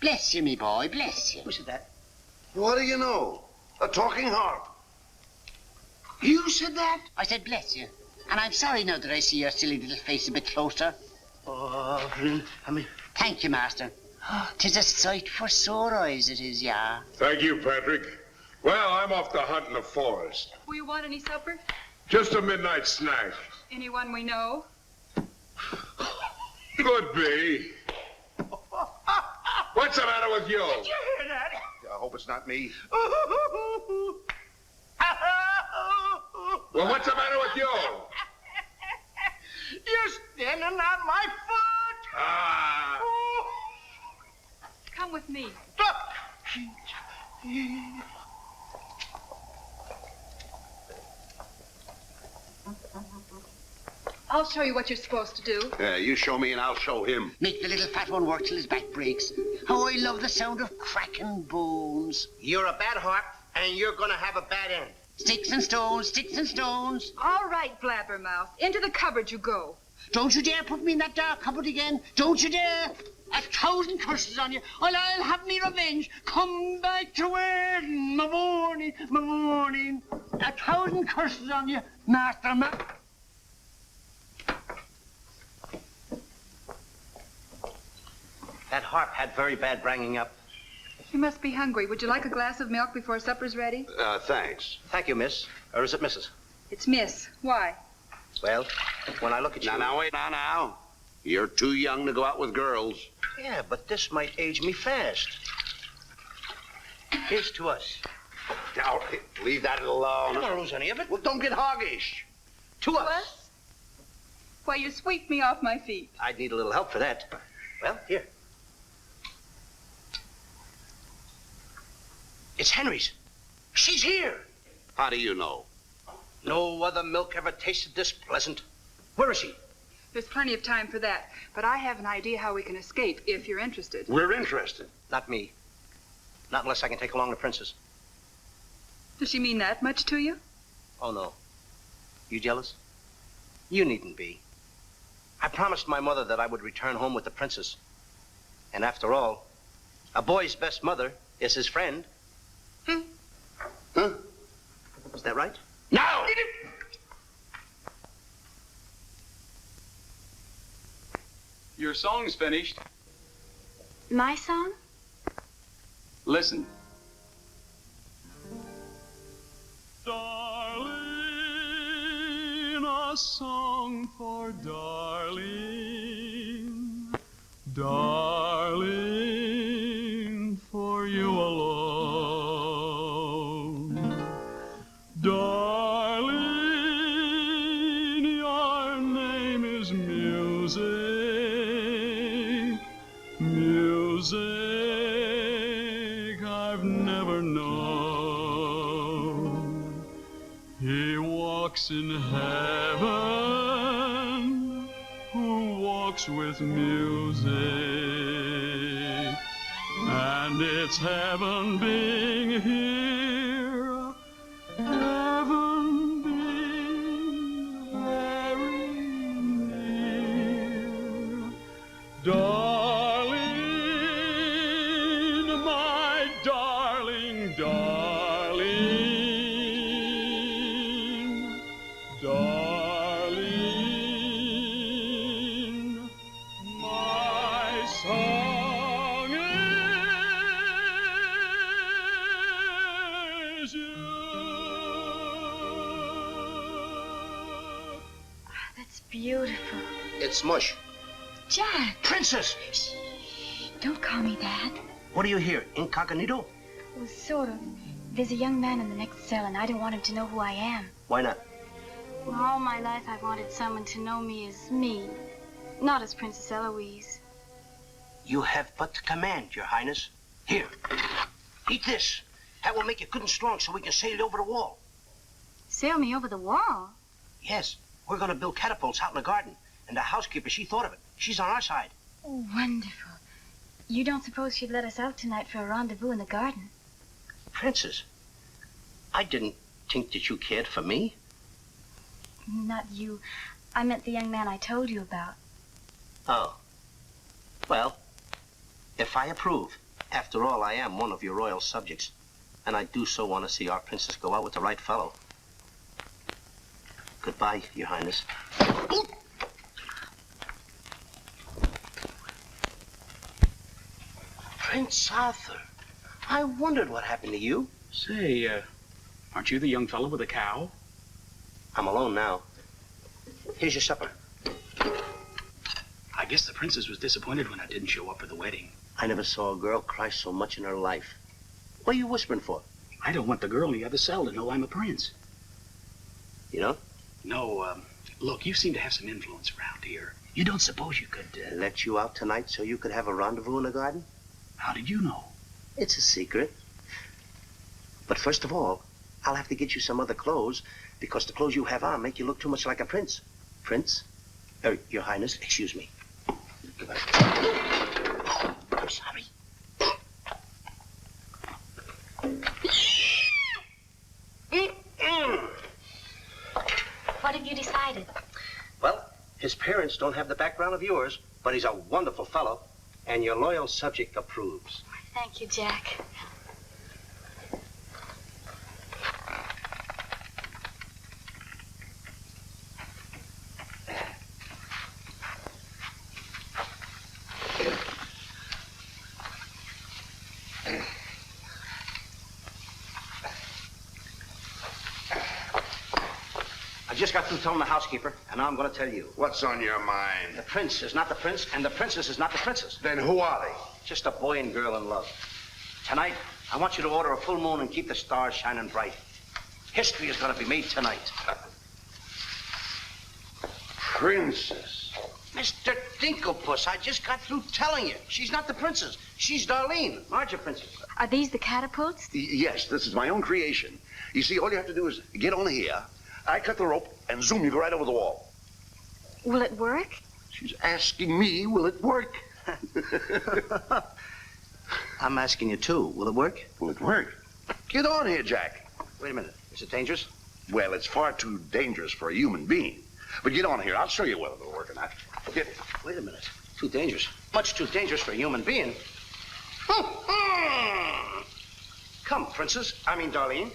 Bless you, me boy, bless you. Who said that? What do you know? A talking harp. You said that? I said bless you. And I'm sorry now that I see your silly little face a bit closer. Oh, I mean... Thank you, master. 'Tis a sight for sore eyes, it is, yeah. Thank you, Patrick. Well, I'm off to hunt in the forest. Will you want any supper? Just a midnight snack. Anyone we know? Could be. What's the matter with you? Did you hear that? I hope it's not me. Well, what's the matter with you? You're standing on my foot. Come with me. I'll show you what you're supposed to do. You show me and I'll show him. Make the little fat one work till his back breaks. How I love the sound of cracking bones. You're a bad harp, and you're gonna have a bad end. Sticks and stones, sticks and stones. All right, Blabbermouth. Into the cupboard you go. Don't you dare put me in that dark cupboard again. Don't you dare. 1,000 curses on you. I'll have me revenge. Come back to where my morning, my morning. 1,000 curses on you, Master That harp had very bad bringing up. You must be hungry. Would you like a glass of milk before supper's ready? Thanks. Thank you, miss. Or is it Mrs.? It's Miss. Why? Well, when I look at you... Now, wait, now. You're too young to go out with girls. Yeah, but this might age me fast. Here's to us. Now, leave that alone. I don't lose any of it. Well, don't get hoggish. To us. Why, you sweep me off my feet. I'd need a little help for that. Well, here. It's Henry's. She's here. How do you know? No other milk ever tasted this pleasant. Where is she? There's plenty of time for that, but I have an idea how we can escape if you're interested. We're interested. Not me. Not unless I can take along the princess. Does she mean that much to you? Oh, no. You jealous? You needn't be. I promised my mother that I would return home with the princess. And after all, a boy's best mother is his friend. Huh? Is that right? No! Your song's finished. My song? Listen. Darling, a song for darling. Darling, for you alone. Darling, your name is music. Music I've never known. He walks in heaven, who walks with music, and it's heaven being here, heaven being very near. Darling, my darling, darling, darling, my song is you. That's beautiful. It's mush. Jack! Princess! Shh. Don't call me that. What do you hear? Incognito? Well, sort of. There's a young man in the next cell, and I don't want him to know who I am. Why not? Well, all my life I've wanted someone to know me as me, not as Princess Eloise. You have but to command, Your Highness. Here, eat this. That will make you good and strong so we can sail you over the wall. Sail me over the wall? Yes, we're going to build catapults out in the garden. And the housekeeper, she thought of it. She's on our side. Oh, wonderful. You don't suppose she'd let us out tonight for a rendezvous in the garden? Princess, I didn't think that you cared for me. Not you. I meant the young man I told you about. Oh. Well, if I approve, after all, I am one of your royal subjects. And I do so want to see our princess go out with the right fellow. Goodbye, Your Highness. Prince Arthur, I wondered what happened to you. Say, aren't you the young fellow with the cow? I'm alone now. Here's your supper. I guess the princess was disappointed when I didn't show up for the wedding. I never saw a girl cry so much in her life. What are you whispering for? I don't want the girl in the other cell to know I'm a prince. You know? No, look, you seem to have some influence around here. You don't suppose you could... Let you out tonight so you could have a rendezvous in the garden? How did you know? It's a secret. But first of all, I'll have to get you some other clothes, because the clothes you have on make you look too much like a prince. Prince? Your Highness, excuse me. I'm sorry. What have you decided? Well, his parents don't have the background of yours, but he's a wonderful fellow, and your loyal subject approves. Thank you, Jack. I just got through telling the housekeeper, and now I'm going to tell you. What's on your mind? The prince is not the prince, and the princess is not the princess. Then who are they? Just a boy and girl in love. Tonight, I want you to order a full moon and keep the stars shining bright. History is going to be made tonight. Princess. Mr. Dinklepuss, I just got through telling you. She's not the princess. She's Darlene, aren't you, princess? Are these the catapults? Yes, this is my own creation. You see, all you have to do is get on here. I cut the rope, and zoom, you go right over the wall. Will it work? She's asking me, will it work? I'm asking you, too. Will it work? Will it work? Get on here, Jack. Wait a minute. Is it dangerous? Well, it's far too dangerous for a human being. But get on here. I'll show you whether it'll work or not. Get. Wait a minute. Too dangerous. Much too dangerous for a human being. Come, princess. I mean, Darlene.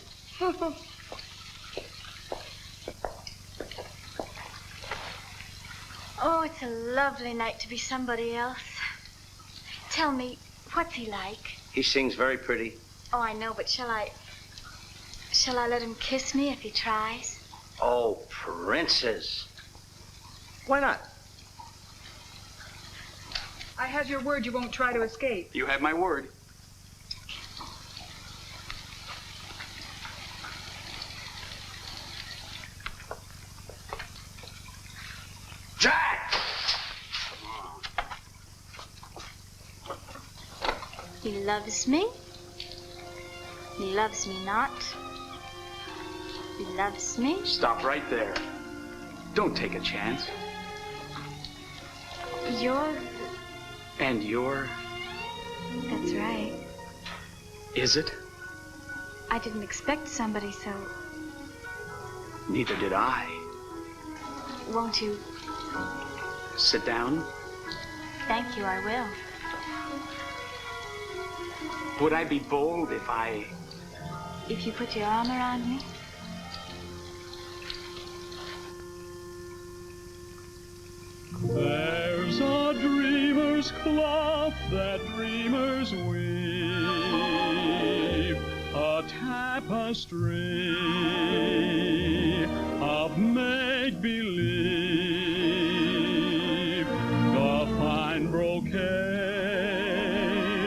Oh, it's a lovely night to be somebody else. Tell me, what's he like? He sings very pretty. Oh, I know, but shall I let him kiss me if he tries? Oh, princess. Why not? I have your word you won't try to escape. You have my word. Jack! He loves me. He loves me not. He loves me. Stop right there. Don't take a chance. You're... And you're... That's right. Is it? I didn't expect somebody so... Neither did I. Won't you? Sit down. Thank you, I will. Would I be bold if I... If you put your arm around me? There's a dreamer's cloth that dreamers weave, a tapestry of make-believe, the fine brocade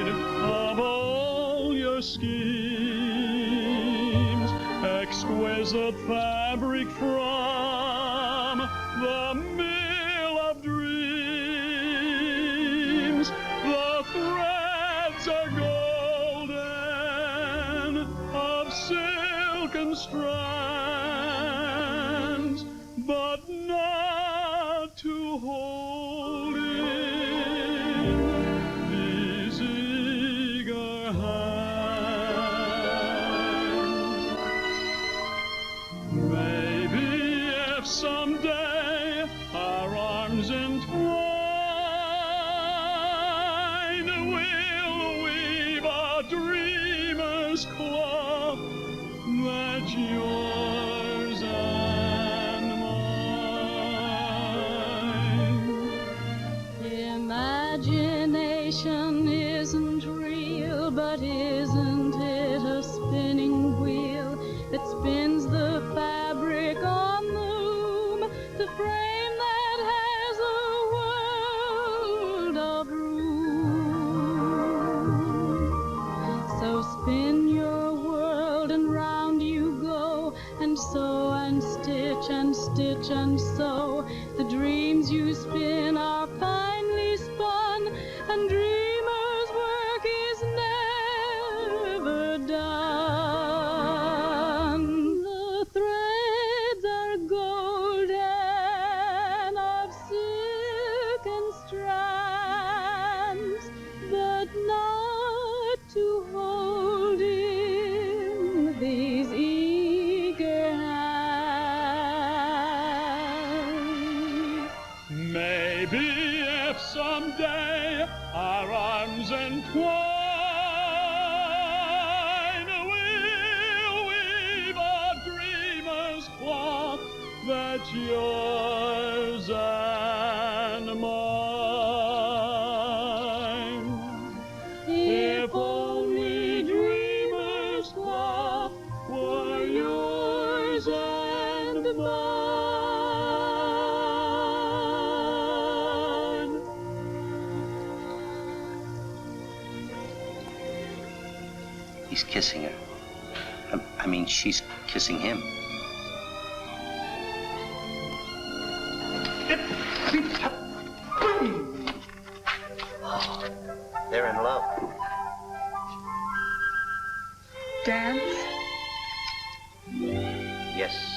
of all your schemes, exquisite fabric from the mill of dreams. The threads are golden, of silken strands, but not to hold in these eager hands. Maybe if someday our arms entwine, we'll weave a dreamer's cloth that's yours and mine. Imagination isn't real, but isn't it a spinning wheel that spins the fabric on the loom, the frame that has a world of room? So spin your world and round you go, and sew and stitch and stitch and sew. The dreams you spin are be if someday our arms entwine, we'll weave a dreamer's cloth that's yours and mine. If only dreamer's cloth were yours and mine. He's kissing her. I mean, she's kissing him. They're in love. Dance? Yes.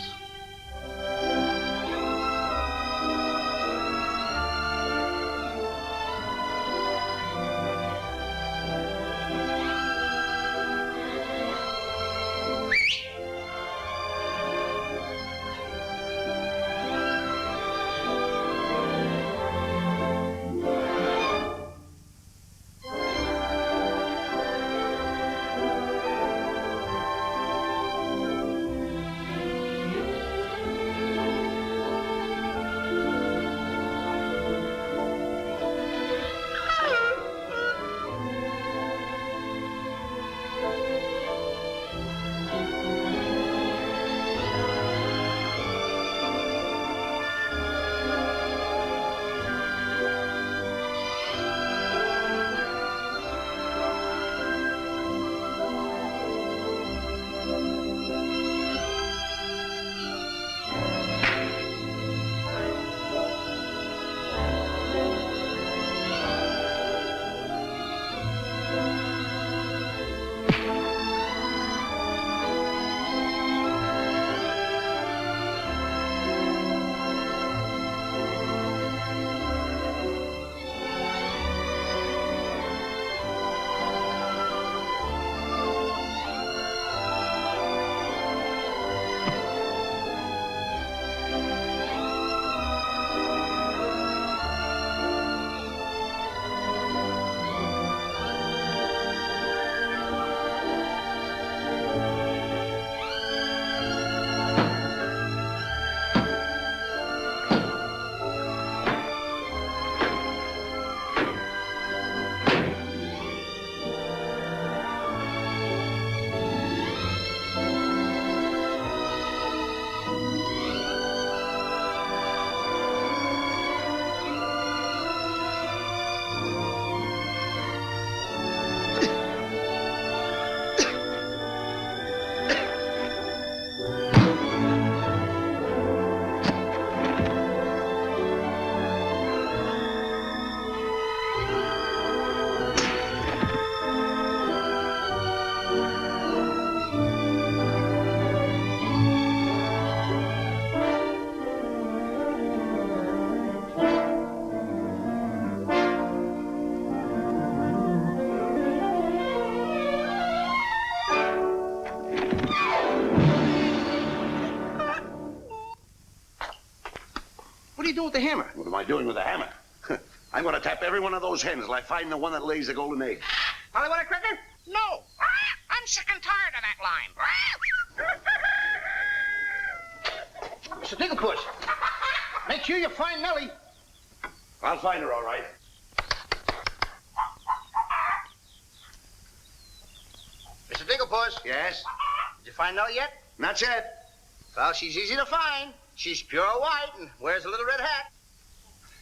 What are you doing with the hammer? What am I doing with the hammer? I'm going to tap every one of those hens till I find the one that lays the golden egg. Hollywood a cricket? No. I'm sick and tired of that line. Mr. Digglepuss, make sure you find Nellie. I'll find her, all right. Mr. Digglepuss. Yes? Did you find Nellie yet? Not yet. Well, she's easy to find. She's pure white and wears a little red hat.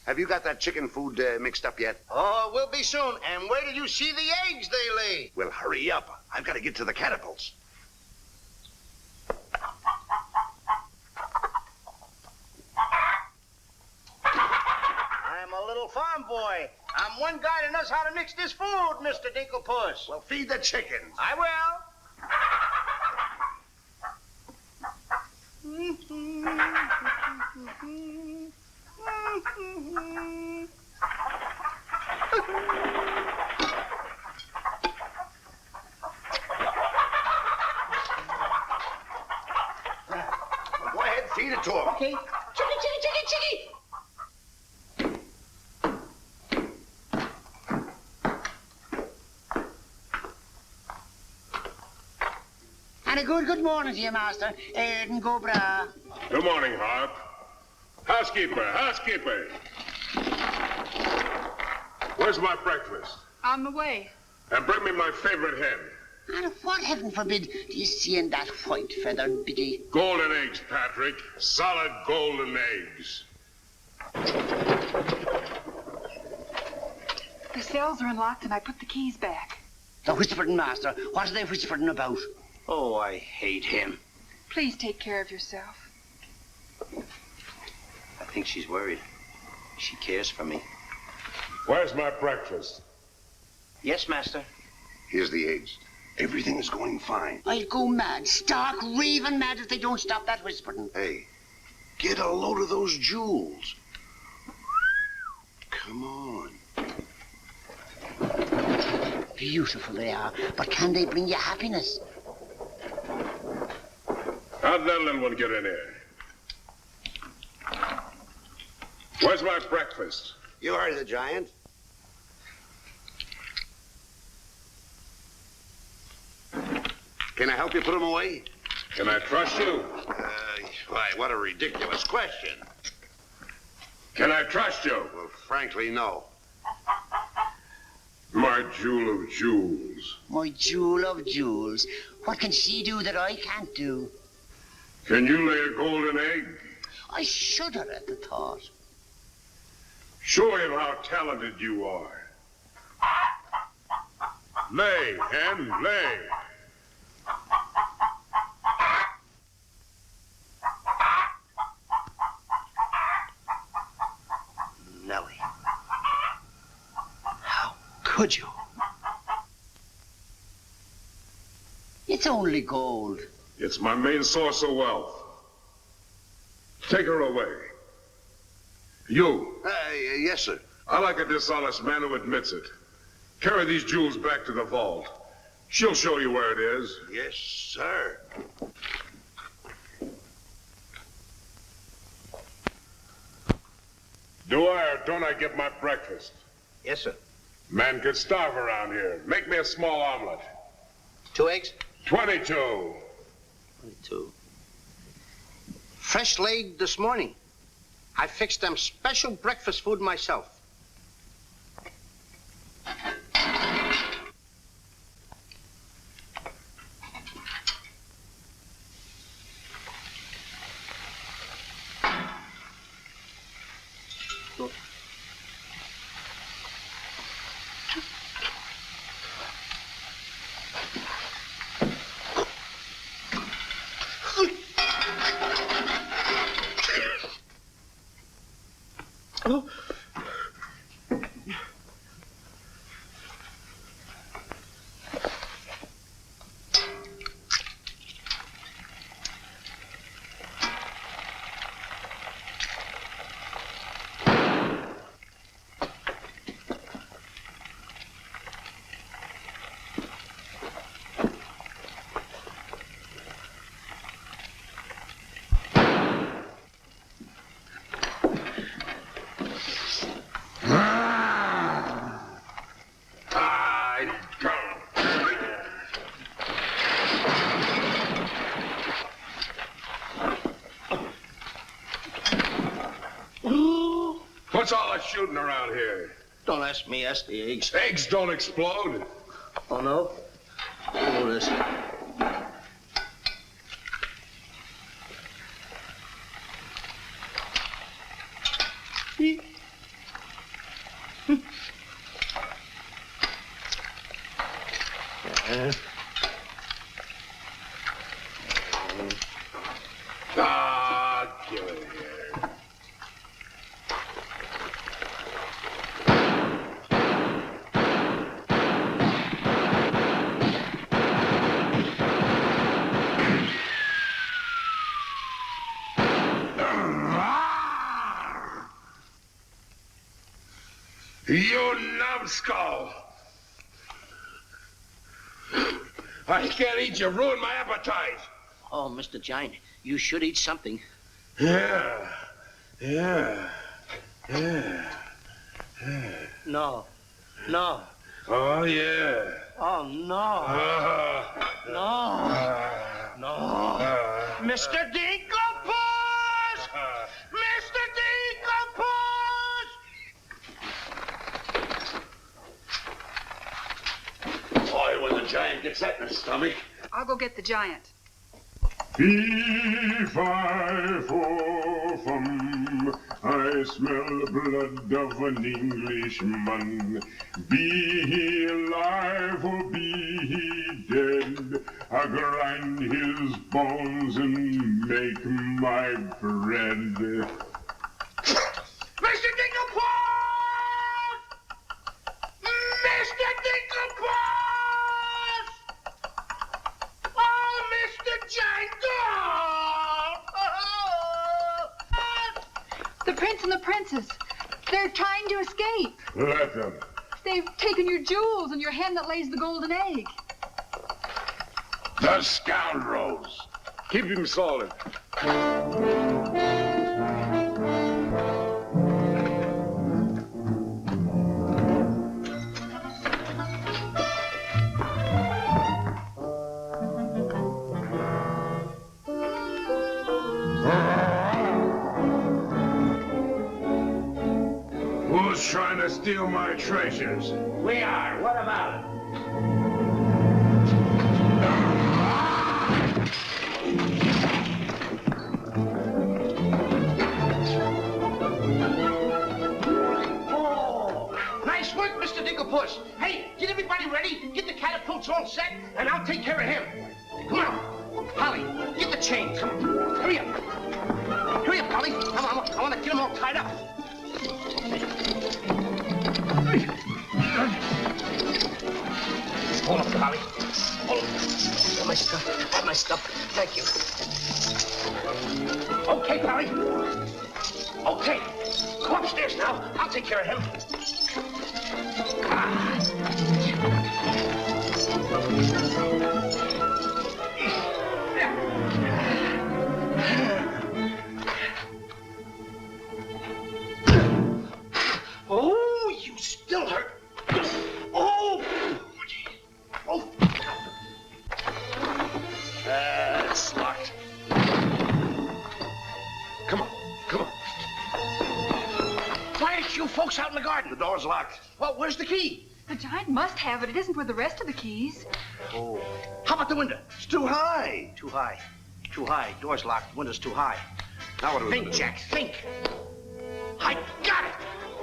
Have you got that chicken food mixed up yet? Oh, it will be soon. And where did you see the eggs they lay? Well, hurry up. I've got to get to the catapults. I'm a little farm boy. I'm one guy that knows how to mix this food, Mr. Dinklepuss. Well, feed the chickens. I will. Go ahead, feed it to them. Okay. Chickie, chickie, chickie, chickie. And a good morning to you, master. Erden go bra. Good morning, Harp. Housekeeper, housekeeper. Where's my breakfast? On the way. And bring me my favorite hen. And what, heaven forbid, do you see in that white-feathered biggie? Golden eggs, Patrick. Solid golden eggs. The cells are unlocked and I put the keys back. The whispering master. What are they whispering about? Oh, I hate him. Please take care of yourself. I think she's worried. She cares for me. Where's my breakfast? Yes, master. Here's the eggs. Everything is going fine. I'll go mad, stark raving mad if they don't stop that whispering. Hey, get a load of those jewels. Come on. Beautiful they are, but can they bring you happiness? How'd that little one get in here? Where's my breakfast? You heard the giant. Can I help you put them away? Can I trust you? Why, what a ridiculous question. Can I trust you? Well, frankly, no. My jewel of jewels. My jewel of jewels. What can she do that I can't do? Can you lay a golden egg? I shudder at the thought. Show him how talented you are. Lay, hen, lay. Nellie. How could you? It's only gold. It's my main source of wealth. Take her away. You. Yes, sir. I like a dishonest man who admits it. Carry these jewels back to the vault. She'll show you where it is. Yes, sir. Do I or don't I get my breakfast? Yes, sir. Man could starve around here. Make me a small omelet. 2 eggs? 22. 22. Fresh laid this morning. I fixed them special breakfast food myself. What's all the shooting around here? Don't ask me, ask the eggs. Eggs don't explode. Oh, no? Oh, this. Give it here. You numbskull! I can't eat you. Ruin my appetite. Oh, Mr. Giant, you should eat something. Yeah. No. No. Oh, yeah. Oh, no. No. Mr. Dinkelpuss! Mr. Dinkelpuss! Boy, when the giant gets that in his stomach. I'll go get the giant. Fee-fi-fo-fum, I smell the blood of an Englishman. Be he alive or be he dead, I grind his bones and make my bread. Mr. Dinkelpuss! Mr. Dinkelpuss! Oh, Mr. Giant! The prince and the princess. They're trying to escape. Let them. They've taken your jewels and your hen that lays the golden egg. The scoundrels. Keep him solid. Who's trying to steal my treasures? We are. What about it? Oh, nice work, Mr. Dinkelpuss. Hey, get everybody ready. Get the catapults all set, and I'll take care of him. Come on. Polly, get the chain. Come on. Hurry up. Hurry up, Polly. I want to get them all tied up. Hold up, Polly. Hold up. Got my stuff. Got my stuff. Thank you. Okay, Polly. Okay. Go upstairs now. I'll take care of him. Oh, you still hurt. Oh! Oh! It's locked. Come on, come on. Why aren't you folks out in the garden? The door's locked. Well, where's the key? The giant must have it. It isn't with the rest of the keys. Oh. How about the window? It's too high. Too high. Too high. Door's locked. Window's too high. Now what do we Think, do? Jack, think. I got it.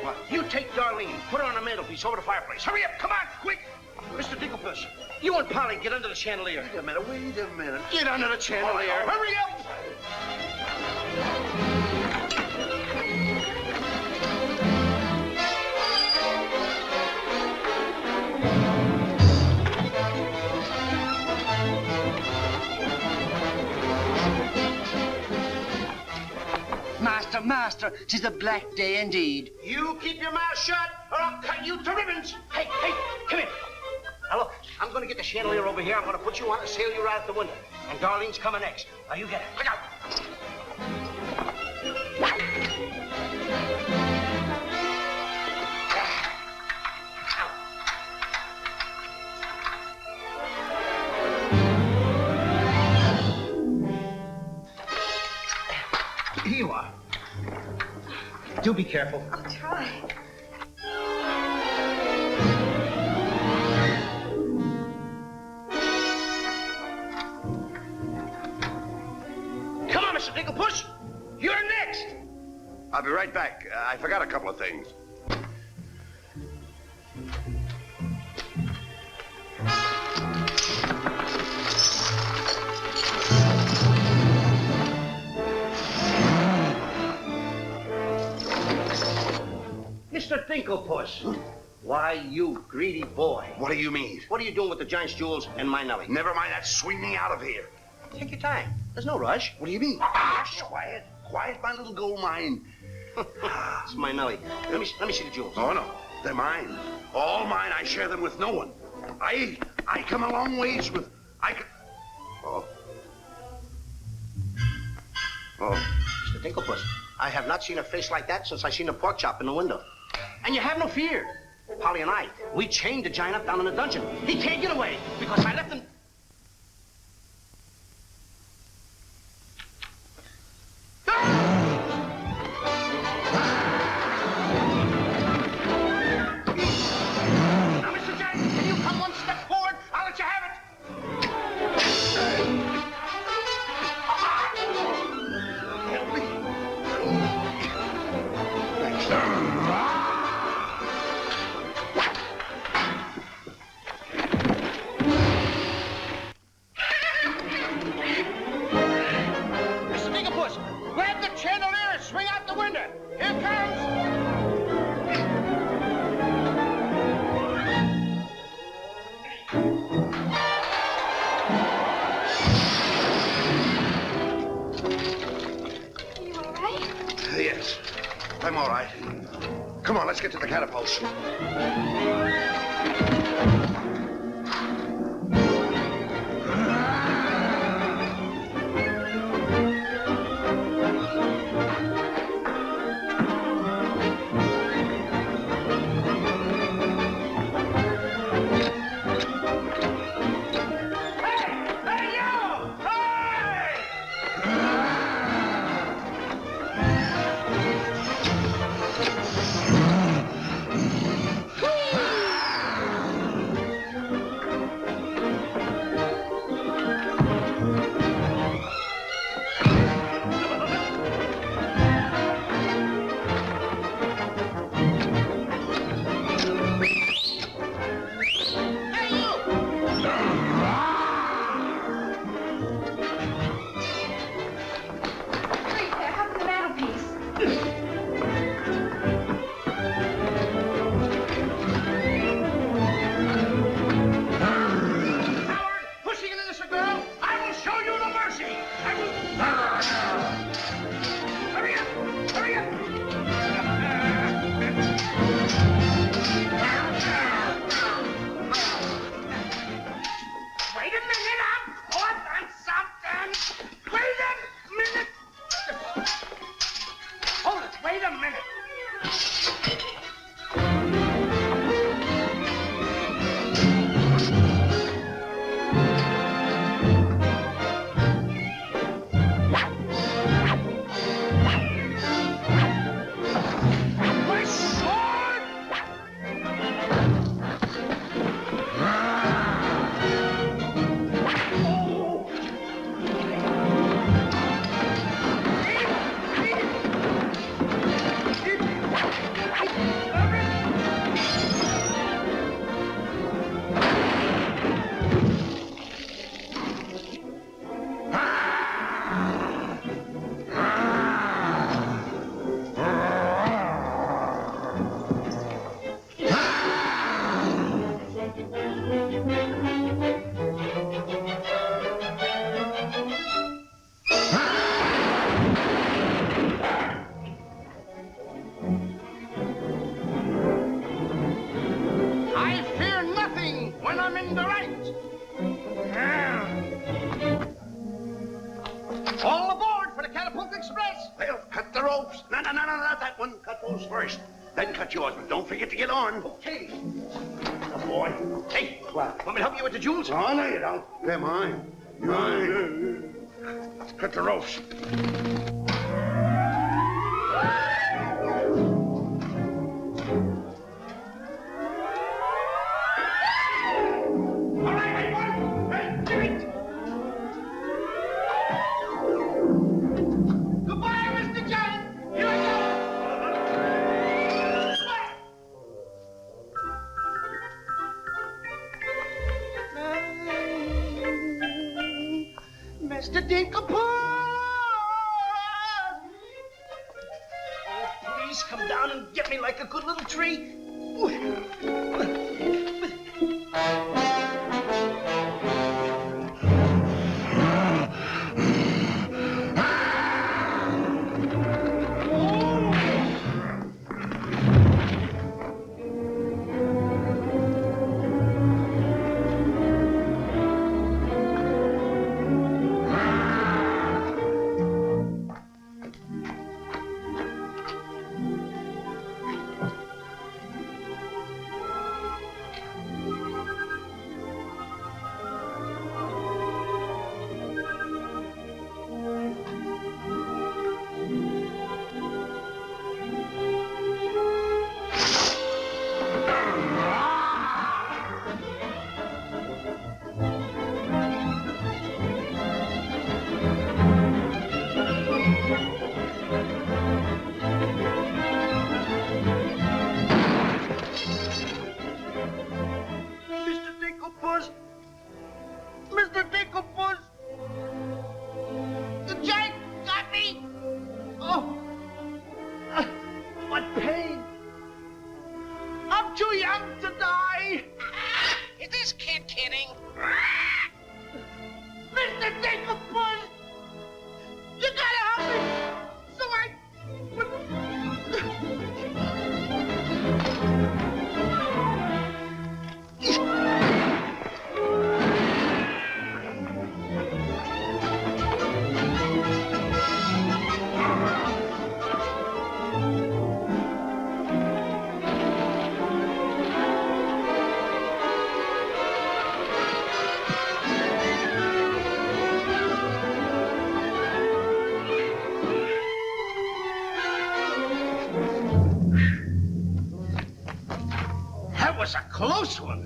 What? You take Darlene, put her on the mantelpiece over the fireplace. Hurry up, come on, quick. Mr. Dinkelpuss, you and Polly get under the chandelier. Wait a minute. Get under the chandelier. Hurry up. Master, 'tis a black day indeed. You keep your mouth shut, or I'll cut you to ribbons. Hey, come here. Now look, I'm going to get the chandelier over here. I'm going to put you on and sail you right out the window. And Darlene's coming next. Now you get it. Look out. Here you are. Do be careful. I'll try. Come on, Mr. Dinkelpuss. You're next. I'll be right back. I forgot a couple of things. Mr. Dinkelpuss. Why, you greedy boy. What do you mean? What are you doing with the giant's jewels and my Nellie? Never mind that. Swing me out of here. Take your time. There's no rush. What do you mean? Quiet. Quiet, my little gold mine. It's my Nellie. Let me see the jewels. Oh, no. They're mine. All mine. I share them with no one. I come a long ways with... Oh. Mr. Dinkelpuss, I have not seen a face like that since I seen a pork chop in the window. And you have no fear. Polly and I, we chained the giant up down in the dungeon. He can't get away because I left him... I'm all right. Come on, let's get to the catapults. First, then cut yours, but don't forget to get on. Okay. Good boy. Hey, what? Want me to help you with the jewels? Oh, no, you don't. They're mine. Mine. Let's cut the ropes. All right, everyone. Hey, give it. Goodbye, Mr. Giant. Here I go. Mr. Dinklepot! Oh, please come down and get me like a good little tree. close one.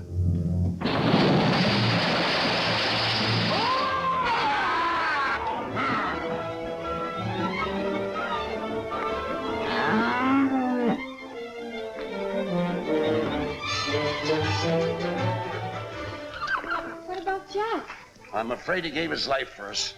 What about Jack? I'm afraid he gave his life for us.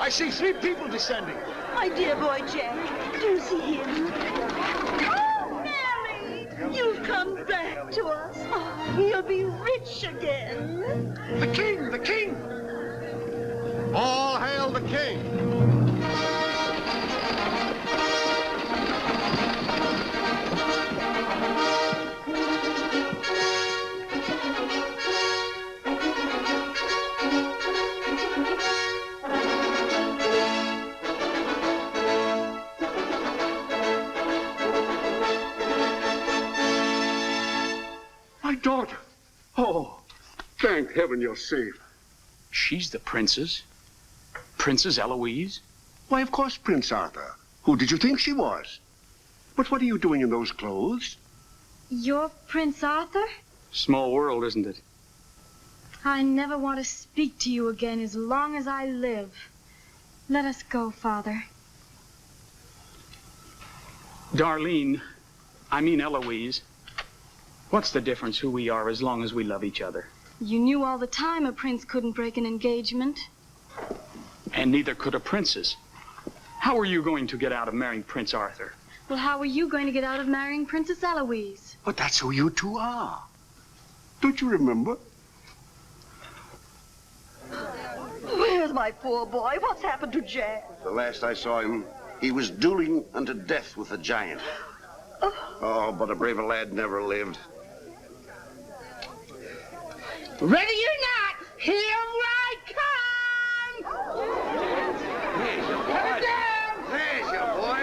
I see 3 people descending. My dear boy Jack, do you see him? Oh, Mary, you've come back to us. Oh, you'll be rich again. The king, the king! All hail the king! My daughter. Oh, thank heaven you're safe. She's the princess? Princess Eloise? Why, of course, Prince Arthur. Who did you think she was? But what are you doing in those clothes? You're Prince Arthur? Small world, isn't it? I never want to speak to you again as long as I live. Let us go, Father. Darlene, I mean Eloise. What's the difference who we are as long as we love each other? You knew all the time a prince couldn't break an engagement. And neither could a princess. How are you going to get out of marrying Prince Arthur? Well, how are you going to get out of marrying Princess Eloise? But that's who you two are. Don't you remember? Where's my poor boy? What's happened to Jack? The last I saw him, he was dueling unto death with a giant. Oh, but a braver lad never lived. Ready or not, here I come! There's your boy. There's your boy.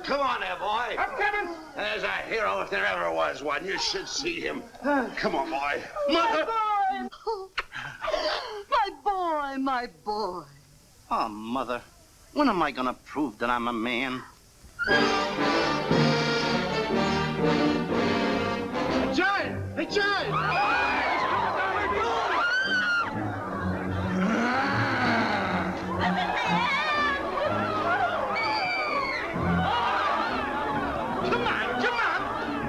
Come on there, boy. I'm coming. There's a hero if there ever was one. You should see him. Come on, boy. My boy! My boy, my boy. Oh, Mother, when am I gonna prove that I'm a man? A giant! A giant! Come on, come on!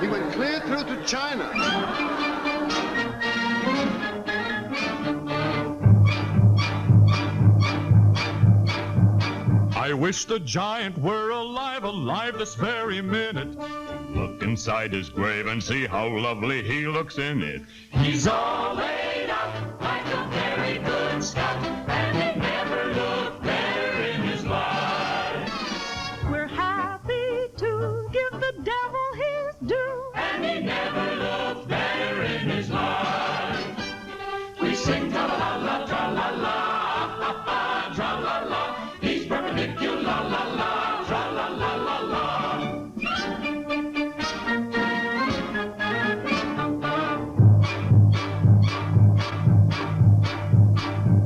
He went clear through to China. I wish the giant were alive, alive this very minute. Look inside his grave and see how lovely he looks in it. He's all laid up like a very good scout, and he never looked better in his life. We're happy to give the devil his due, And he never looked better in his life. We sing tra-la-la-la, tra-la-la, tra-la-la. He's perpendicular, la-la, tra-la-la-la-la.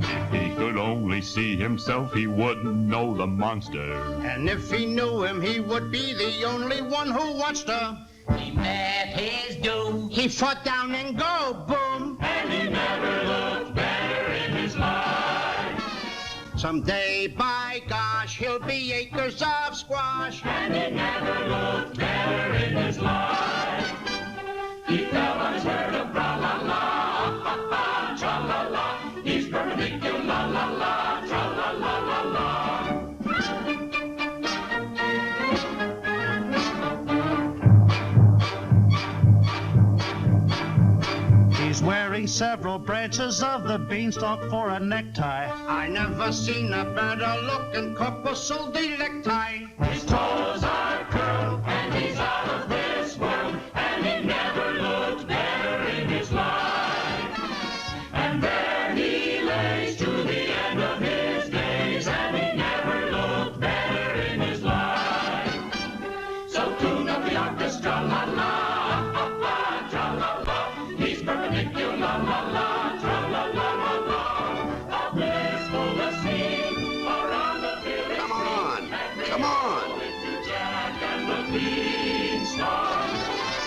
If he could only see himself, he wouldn't know the monster. And if he knew him, he would be the only one who watched her. He met his doom, He fought down and go boom. and he never looked better in his life. Someday, by gosh, he'll be acres of squash. And he never looked better in his life. He fell on his herd of tra-la-la, tra-la-la. He's perpendicular, la-la, tra-la-la-la-la. He's wearing several branches of the beanstalk for a necktie. I never seen a better looking corpuscle necktie. His toes are curled, and he's out of this world, and he never looked better in his life. And there he lays to the end of his days, and he never looked better in his life. So tune up the orchestra, la-la, tra-la-la. He's perpendicular, la-la, tra-la-la-la-la. A blissful scene around the village. Come on, come on. Jack and the Beanstalk.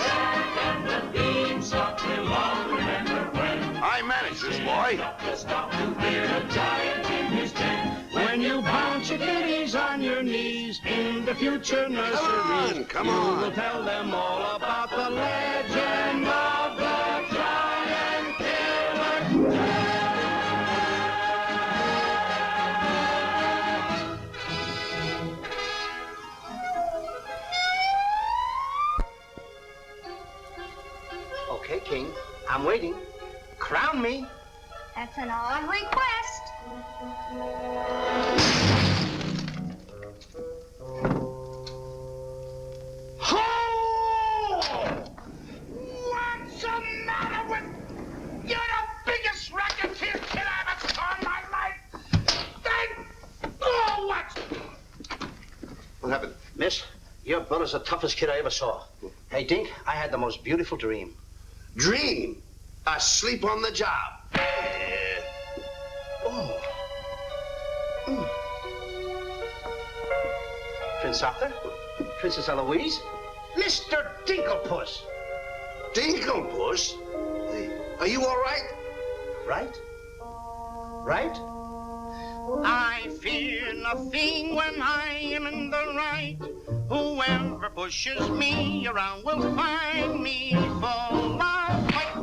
Jack and the Beanstalk will all remember when I managed this, boy. the stock to fear a giant in his den. When you bounce your kitties on your knees in the future nurseries, Come you on. will tell them all about the legend of the giant killer. Okay, King, I'm waiting. Crown me. That's an odd request. What's the matter with... You're the biggest racketeer kid I ever saw in my life. Oh, what? What happened? Miss, your brother's the toughest kid I ever saw. Hey, Dink, I had the most beautiful dream. Dream? Asleep on the job. Oh. Prince Arthur? Princess Eloise? Mr. Dinklepuss! Dinklepuss? Hey, are you all right? Right? Right? I fear nothing when I am in the right. Whoever pushes me around will find me full of fight.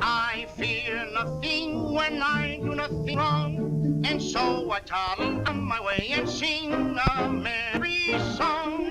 I fear nothing when I do nothing wrong, and so I toddle on my way and sing a merry song.